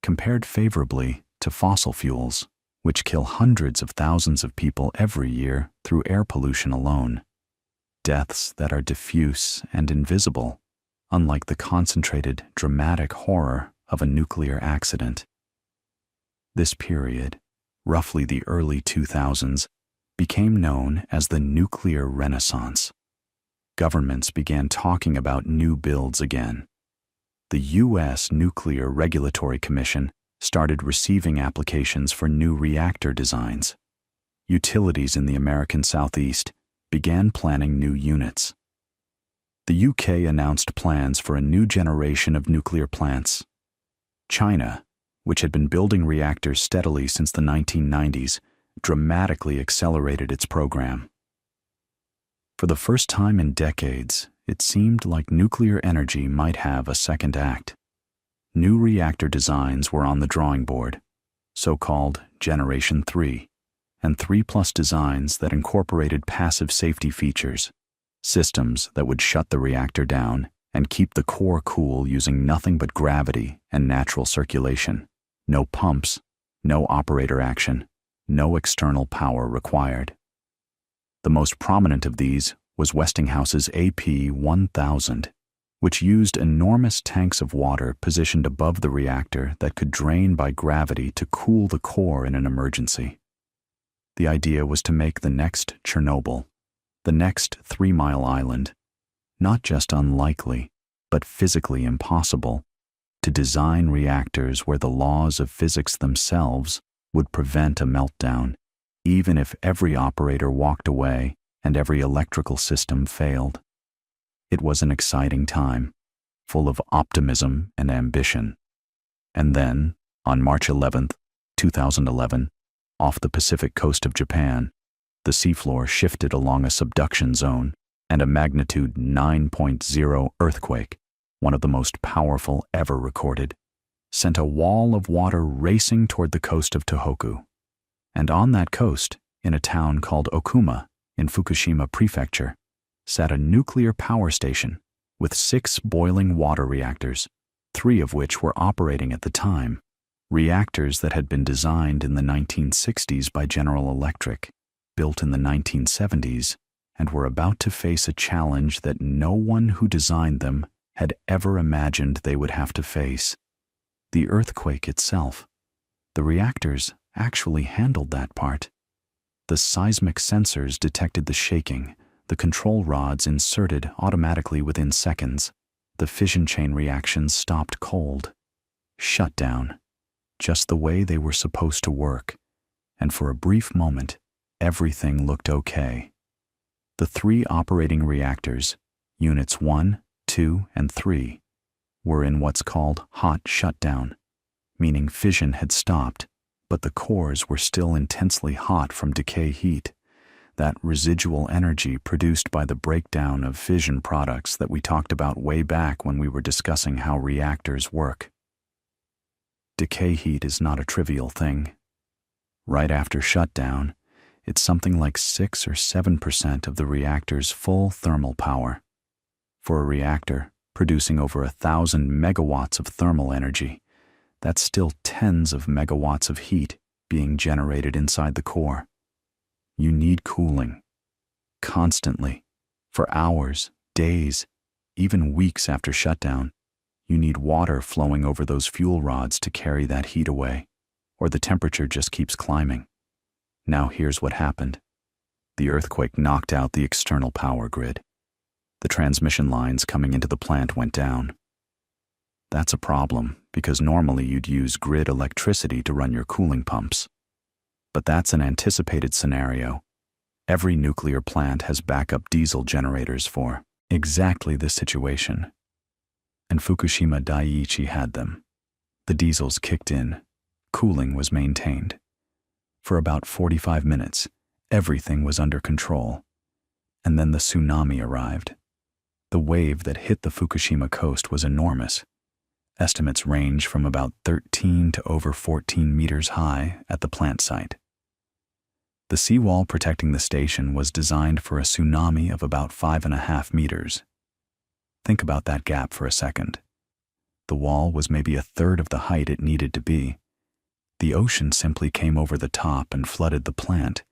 compared favorably to fossil fuels, which kill hundreds of thousands of people every year through air pollution alone. Deaths that are diffuse and invisible, unlike the concentrated, dramatic horror of a nuclear accident. This period, roughly the early 2000s, became known as the nuclear renaissance. Governments began talking about new builds again. The U.S. Nuclear Regulatory Commission started receiving applications for new reactor designs. Utilities in the American Southeast began planning new units. The UK announced plans for a new generation of nuclear plants. China, which had been building reactors steadily since the 1990s, dramatically accelerated its program. For the first time in decades, it seemed like nuclear energy might have a second act. New reactor designs were on the drawing board, so-called Generation 3, and 3+ designs that incorporated passive safety features, systems that would shut the reactor down and keep the core cool using nothing but gravity and natural circulation. No pumps, no operator action, no external power required. The most prominent of these was Westinghouse's AP1000, which used enormous tanks of water positioned above the reactor that could drain by gravity to cool the core in an emergency. The idea was to make the next Chernobyl, the next 3 Mile Island, not just unlikely, but physically impossible, to design reactors where the laws of physics themselves would prevent a meltdown, even if every operator walked away and every electrical system failed. It was an exciting time, full of optimism and ambition. And then, on March 11th, 2011, off the Pacific coast of Japan, the seafloor shifted along a subduction zone, and a magnitude 9.0 earthquake, one of the most powerful ever recorded, sent a wall of water racing toward the coast of Tohoku. And on that coast, in a town called Okuma, in Fukushima Prefecture, sat a nuclear power station with 6 boiling water reactors, 3 of which were operating at the time, reactors that had been designed in the 1960s by General Electric, built in the 1970s, and were about to face a challenge that no one who designed them had ever imagined they would have to face: the earthquake itself. The reactors actually handled that part. The seismic sensors detected the shaking, the control rods inserted automatically within seconds, the fission chain reactions stopped cold. Shut down, just the way they were supposed to work, and for a brief moment, everything looked okay. The 3 operating reactors, units 1, 2, and 3, were in what's called hot shutdown, meaning fission had stopped, but the cores were still intensely hot from decay heat, that residual energy produced by the breakdown of fission products that we talked about way back when we were discussing how reactors work. Decay heat is not a trivial thing. Right after shutdown, it's something like 6 or 7% of the reactor's full thermal power. For a reactor producing over 1,000 megawatts of thermal energy, that's still tens of megawatts of heat being generated inside the core. You need cooling. Constantly. For hours, days, even weeks after shutdown, you need water flowing over those fuel rods to carry that heat away, or the temperature just keeps climbing. Now here's what happened. The earthquake knocked out the external power grid. The transmission lines coming into the plant went down. That's a problem, because normally you'd use grid electricity to run your cooling pumps. But that's an anticipated scenario. Every nuclear plant has backup diesel generators for exactly this situation. And Fukushima Daiichi had them. The diesels kicked in. Cooling was maintained. For about 45 minutes, everything was under control. And then the tsunami arrived. The wave that hit the Fukushima coast was enormous. Estimates range from about 13 to over 14 meters high at the plant site. The seawall protecting the station was designed for a tsunami of about 5.5 meters. Think about that gap for a second. The wall was maybe a third of the height it needed to be. The ocean simply came over the top and flooded the plant.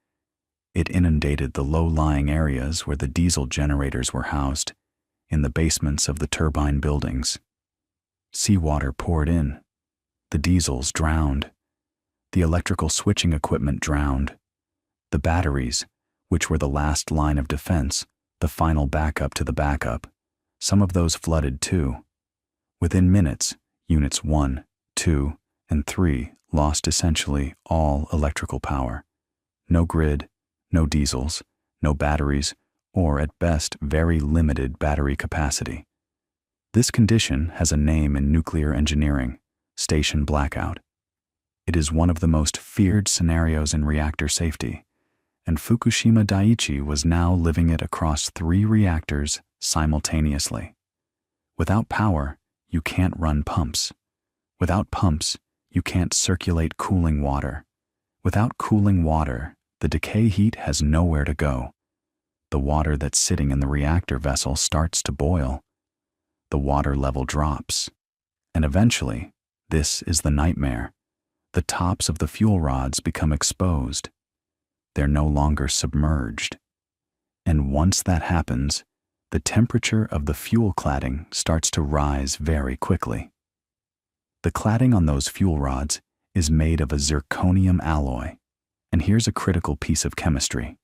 It inundated the low-lying areas where the diesel generators were housed, in the basements of the turbine buildings. Seawater poured in. The diesels drowned. The electrical switching equipment drowned. The batteries, which were the last line of defense, the final backup to the backup, some of those flooded too. Within minutes, units 1, 2, and 3 lost essentially all electrical power. No grid, no diesels, no batteries, or at best very limited battery capacity. This condition has a name in nuclear engineering: station blackout. It is one of the most feared scenarios in reactor safety, and Fukushima Daiichi was now living it across 3 reactors simultaneously. Without power, you can't run pumps. Without pumps, you can't circulate cooling water. Without cooling water, the decay heat has nowhere to go. The water that's sitting in the reactor vessel starts to boil. The water level drops. And eventually, this is the nightmare. The tops of the fuel rods become exposed. They're no longer submerged. And once that happens, the temperature of the fuel cladding starts to rise very quickly. The cladding on those fuel rods is made of a zirconium alloy. And here's a critical piece of chemistry.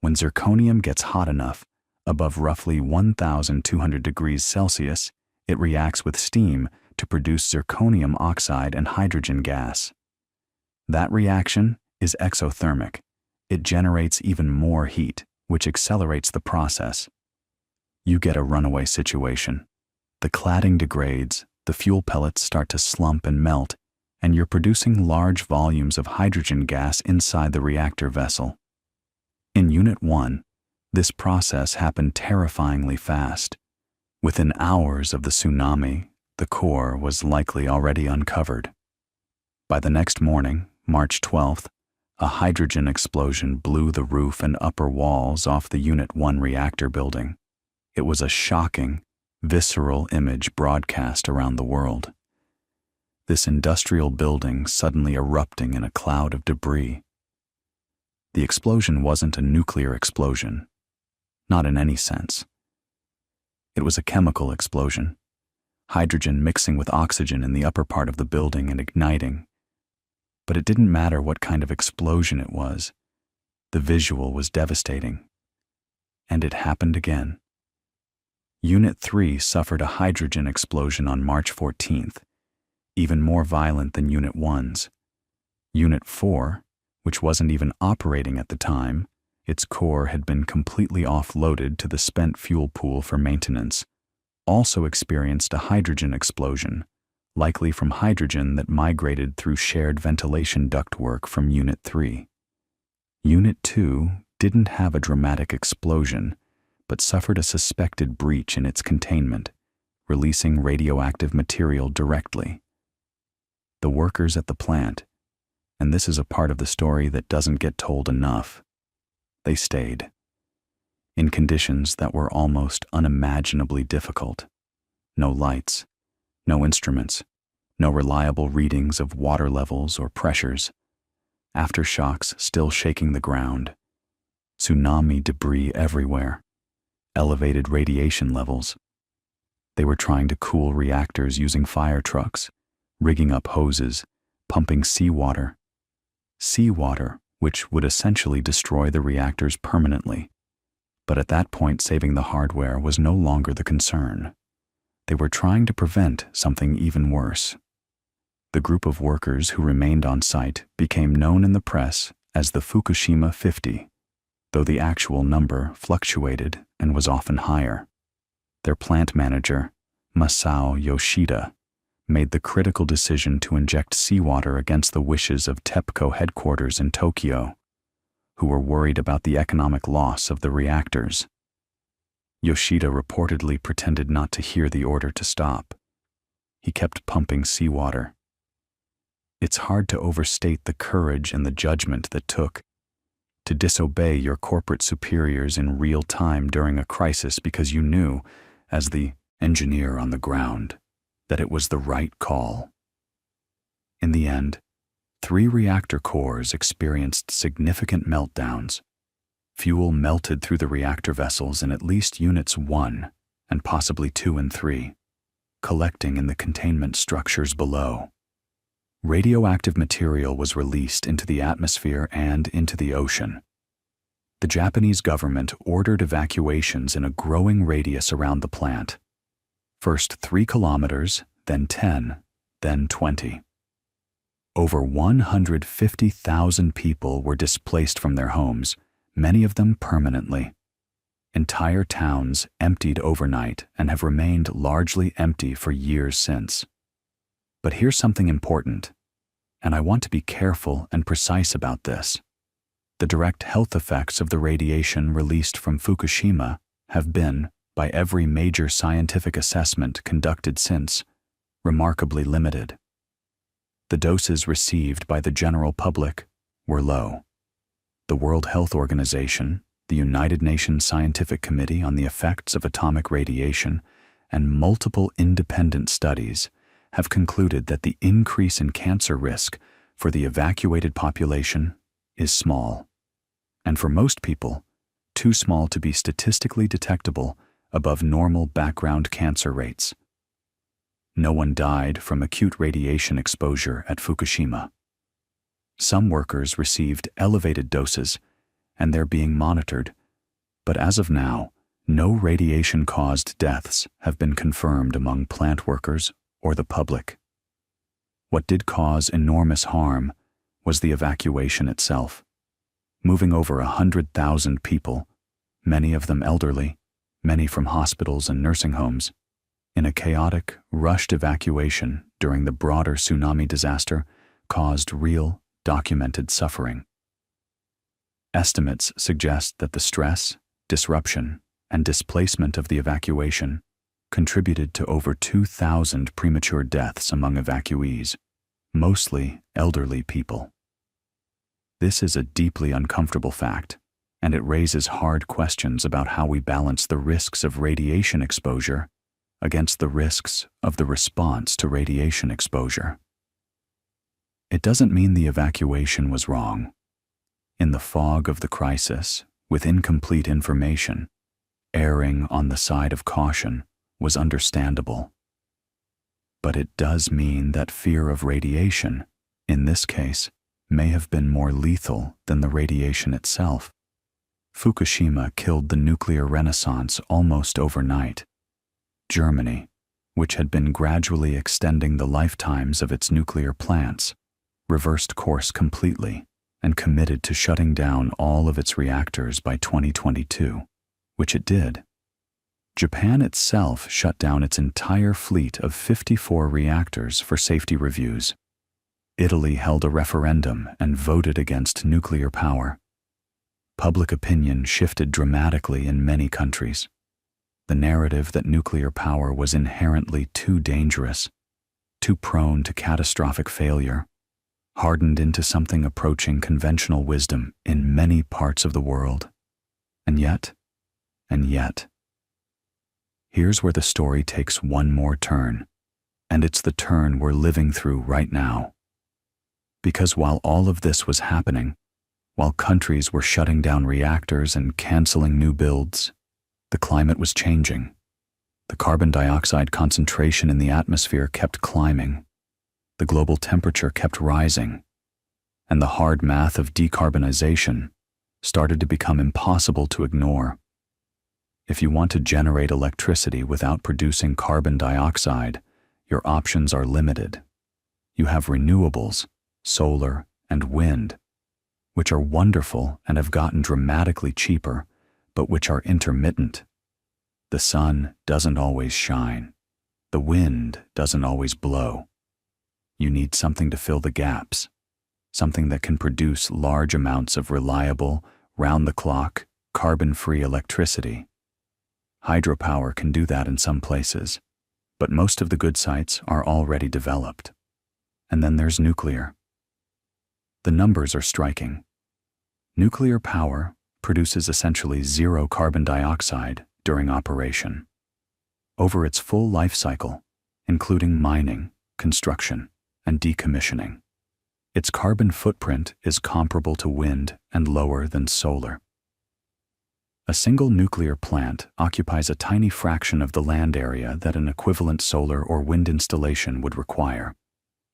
When zirconium gets hot enough, above roughly 1,200 degrees Celsius, it reacts with steam to produce zirconium oxide and hydrogen gas. That reaction is exothermic. It generates even more heat, which accelerates the process. You get a runaway situation. The cladding degrades, the fuel pellets start to slump and melt, and you're producing large volumes of hydrogen gas inside the reactor vessel. In Unit 1, this process happened terrifyingly fast. Within hours of the tsunami, the core was likely already uncovered. By the next morning, March 12th, a hydrogen explosion blew the roof and upper walls off the Unit 1 reactor building. It was a shocking, visceral image broadcast around the world. This industrial building suddenly erupting in a cloud of debris. The explosion wasn't a nuclear explosion, not in any sense. It was a chemical explosion, hydrogen mixing with oxygen in the upper part of the building and igniting. But it didn't matter what kind of explosion it was. The visual was devastating. And it happened again. Unit 3 suffered a hydrogen explosion on March 14th, even more violent than Unit 1's. Unit 4, which wasn't even operating at the time, its core had been completely offloaded to the spent fuel pool for maintenance, also experienced a hydrogen explosion, likely from hydrogen that migrated through shared ventilation ductwork from Unit 3. Unit 2 didn't have a dramatic explosion, but suffered a suspected breach in its containment, releasing radioactive material directly. The workers at the plant, and this is a part of the story that doesn't get told enough, they stayed, in conditions that were almost unimaginably difficult. No lights, no instruments, no reliable readings of water levels or pressures, aftershocks still shaking the ground, tsunami debris everywhere, elevated radiation levels. They were trying to cool reactors using fire trucks, rigging up hoses, pumping seawater which would essentially destroy the reactors permanently. But at that point, saving the hardware was no longer the concern. They were trying to prevent something even worse. The group of workers who remained on site became known in the press as the Fukushima 50, though the actual number fluctuated and was often higher. Their plant manager, Masao Yoshida, made the critical decision to inject seawater against the wishes of TEPCO headquarters in Tokyo, who were worried about the economic loss of the reactors. Yoshida reportedly pretended not to hear the order to stop. He kept pumping seawater. It's hard to overstate the courage and the judgment that took to disobey your corporate superiors in real time during a crisis because you knew, as the engineer on the ground, that it was the right call. In the end, 3 reactor cores experienced significant meltdowns. Fuel melted through the reactor vessels in at least Units 1 and possibly 2 and 3, collecting in the containment structures below. Radioactive material was released into the atmosphere and into the ocean. The Japanese government ordered evacuations in a growing radius around the plant. First 3 kilometers, then 10, then 20. Over 150,000 people were displaced from their homes, many of them permanently. Entire towns emptied overnight and have remained largely empty for years since. But here's something important, and I want to be careful and precise about this. The direct health effects of the radiation released from Fukushima have been, by every major scientific assessment conducted since, remarkably limited. The doses received by the general public were low. The World Health Organization, the United Nations Scientific Committee on the Effects of Atomic Radiation, and multiple independent studies have concluded that the increase in cancer risk for the evacuated population is small, and for most people, too small to be statistically detectable above normal background cancer rates. No one died from acute radiation exposure at Fukushima. Some workers received elevated doses, and they're being monitored, but as of now, no radiation-caused deaths have been confirmed among plant workers or the public. What did cause enormous harm was the evacuation itself, moving over 100,000 people, many of them elderly, many from hospitals and nursing homes, in a chaotic, rushed evacuation during the broader tsunami disaster caused real, documented suffering. Estimates suggest that the stress, disruption, and displacement of the evacuation contributed to over 2,000 premature deaths among evacuees, mostly elderly people. This is a deeply uncomfortable fact, and it raises hard questions about how we balance the risks of radiation exposure against the risks of the response to radiation exposure. It doesn't mean the evacuation was wrong. In the fog of the crisis, with incomplete information, erring on the side of caution was understandable. But it does mean that fear of radiation, in this case, may have been more lethal than the radiation itself. Fukushima killed the nuclear renaissance almost overnight. Germany, which had been gradually extending the lifetimes of its nuclear plants, reversed course completely and committed to shutting down all of its reactors by 2022, which it did. Japan itself shut down its entire fleet of 54 reactors for safety reviews. Italy held a referendum and voted against nuclear power. Public opinion shifted dramatically in many countries. The narrative that nuclear power was inherently too dangerous, too prone to catastrophic failure, hardened into something approaching conventional wisdom in many parts of the world. And yet, here's where the story takes one more turn, and it's the turn we're living through right now. Because while all of this was happening, while countries were shutting down reactors and canceling new builds, the climate was changing. The carbon dioxide concentration in the atmosphere kept climbing. The global temperature kept rising. And the hard math of decarbonization started to become impossible to ignore. If you want to generate electricity without producing carbon dioxide, your options are limited. You have renewables, solar, and wind, which are wonderful and have gotten dramatically cheaper, but which are intermittent. The sun doesn't always shine. The wind doesn't always blow. You need something to fill the gaps, something that can produce large amounts of reliable, round-the-clock, carbon-free electricity. Hydropower can do that in some places, but most of the good sites are already developed. And then there's nuclear. The numbers are striking. Nuclear power produces essentially zero carbon dioxide during operation. Over its full life cycle, including mining, construction, and decommissioning, its carbon footprint is comparable to wind and lower than solar. A single nuclear plant occupies a tiny fraction of the land area that an equivalent solar or wind installation would require,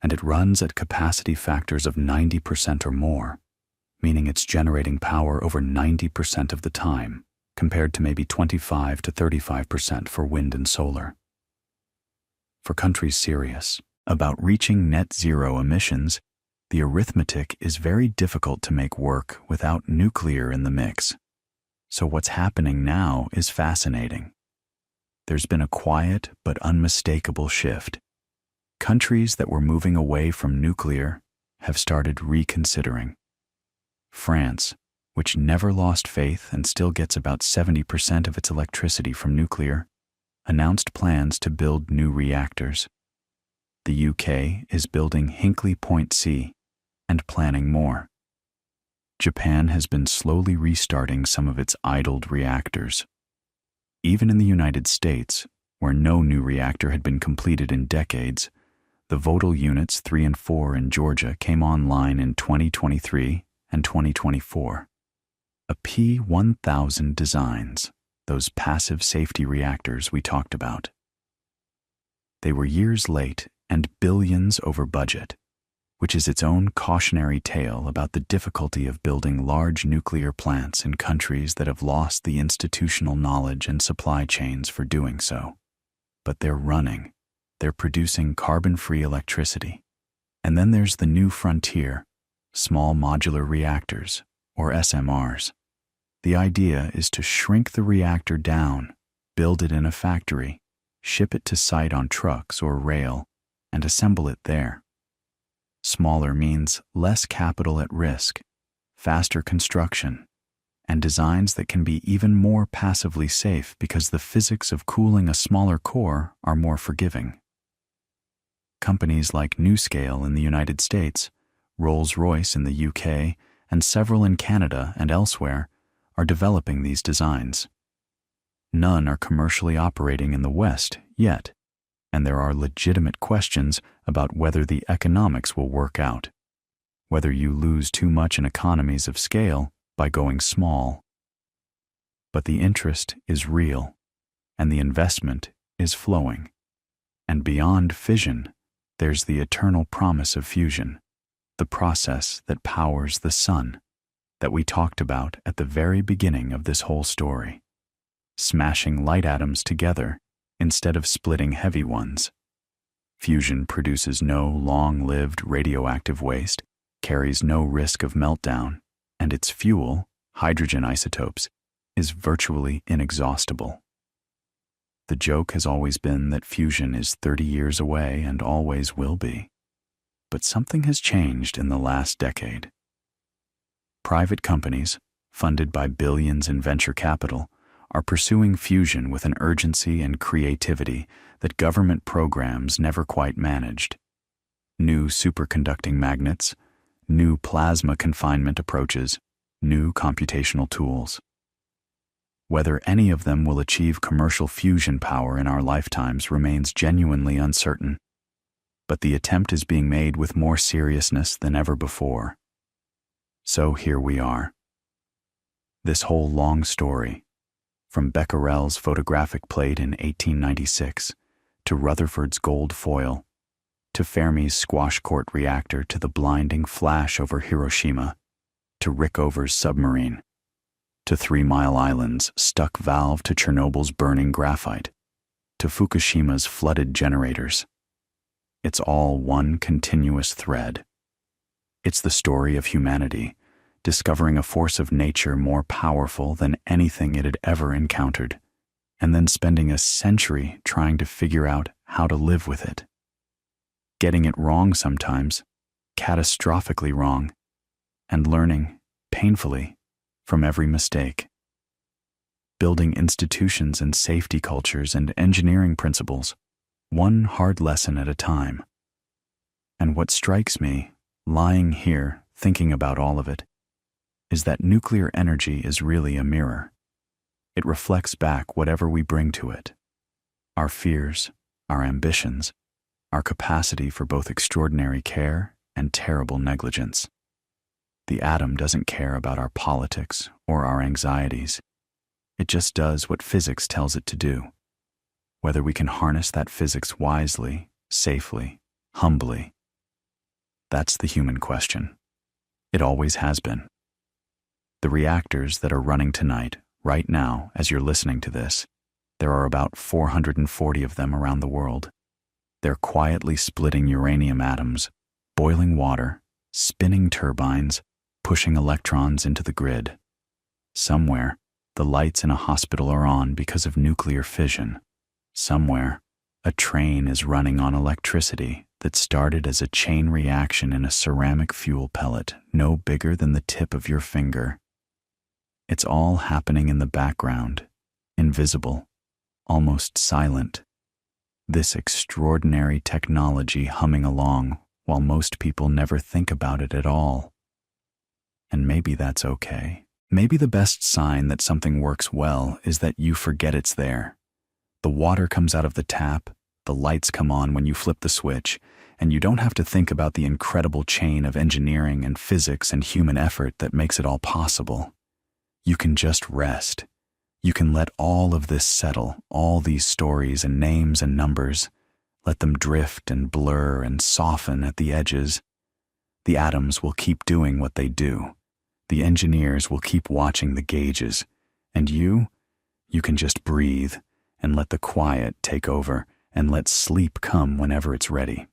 and it runs at capacity factors of 90% or more, meaning it's generating power over 90% of the time, compared to maybe 25 to 35% for wind and solar. For countries serious about reaching net zero emissions, the arithmetic is very difficult to make work without nuclear in the mix. So what's happening now is fascinating. There's been a quiet but unmistakable shift. Countries that were moving away from nuclear have started reconsidering. France, which never lost faith and still gets about 70% of its electricity from nuclear, announced plans to build new reactors. The UK is building Hinkley Point C and planning more. Japan has been slowly restarting some of its idled reactors. Even in the United States, where no new reactor had been completed in decades, the Vogtle Units 3 and 4 in Georgia came online in 2023 and 2024. A P1000 designs, those passive safety reactors we talked about. They were years late and billions over budget, which is its own cautionary tale about the difficulty of building large nuclear plants in countries that have lost the institutional knowledge and supply chains for doing so. But they're running. they're producing carbon-free electricity. And then there's the new frontier, small modular reactors, or SMRs. The idea is to shrink the reactor down, build it in a factory, ship it to site on trucks or rail, and assemble it there. Smaller means less capital at risk, faster construction, and designs that can be even more passively safe because the physics of cooling a smaller core are more forgiving. Companies like NuScale in the United States, Rolls-Royce in the UK, and several in Canada and elsewhere are developing these designs. None are commercially operating in the West yet, and there are legitimate questions about whether the economics will work out, whether you lose too much in economies of scale by going small. But the interest is real, and the investment is flowing. And beyond fission, there's the eternal promise of fusion, the process that powers the sun, that we talked about at the very beginning of this whole story. Smashing light atoms together instead of splitting heavy ones. Fusion produces no long-lived radioactive waste, carries no risk of meltdown, and its fuel, hydrogen isotopes, is virtually inexhaustible. The joke has always been that fusion is 30 years away and always will be. But something has changed in the last decade. Private companies, funded by billions in venture capital, are pursuing fusion with an urgency and creativity that government programs never quite managed. New superconducting magnets, new plasma confinement approaches, new computational tools. Whether any of them will achieve commercial fusion power in our lifetimes remains genuinely uncertain, but the attempt is being made with more seriousness than ever before. So here we are. This whole long story, from Becquerel's photographic plate in 1896, to Rutherford's gold foil, to Fermi's squash court reactor, to the blinding flash over Hiroshima, to Rickover's submarine, to 3 Mile Island's stuck valve, to Chernobyl's burning graphite, to Fukushima's flooded generators. It's all one continuous thread. It's the story of humanity, discovering a force of nature more powerful than anything it had ever encountered, and then spending a century trying to figure out how to live with it. Getting it wrong sometimes, catastrophically wrong, and learning, painfully, from every mistake. Building institutions and safety cultures and engineering principles, one hard lesson at a time. And what strikes me, lying here thinking about all of it, is that nuclear energy is really a mirror. It reflects back whatever we bring to it. Our fears, our ambitions, our capacity for both extraordinary care and terrible negligence. The atom doesn't care about our politics or our anxieties. It just does what physics tells it to do. Whether we can harness that physics wisely, safely, humbly. That's the human question. It always has been. The reactors that are running tonight, right now, as you're listening to this, there are about 440 of them around the world. They're quietly splitting uranium atoms, boiling water, spinning turbines, pushing electrons into the grid. Somewhere, the lights in a hospital are on because of nuclear fission. Somewhere, a train is running on electricity that started as a chain reaction in a ceramic fuel pellet no bigger than the tip of your finger. It's all happening in the background, invisible, almost silent. This extraordinary technology humming along while most people never think about it at all. And maybe that's okay. Maybe the best sign that something works well is that you forget it's there. The water comes out of the tap, the lights come on when you flip the switch, and you don't have to think about the incredible chain of engineering and physics and human effort that makes it all possible. You can just rest. You can let all of this settle, all these stories and names and numbers. Let them drift and blur and soften at the edges. The atoms will keep doing what they do. The engineers will keep watching the gauges. And you can just breathe and let the quiet take over and let sleep come whenever it's ready.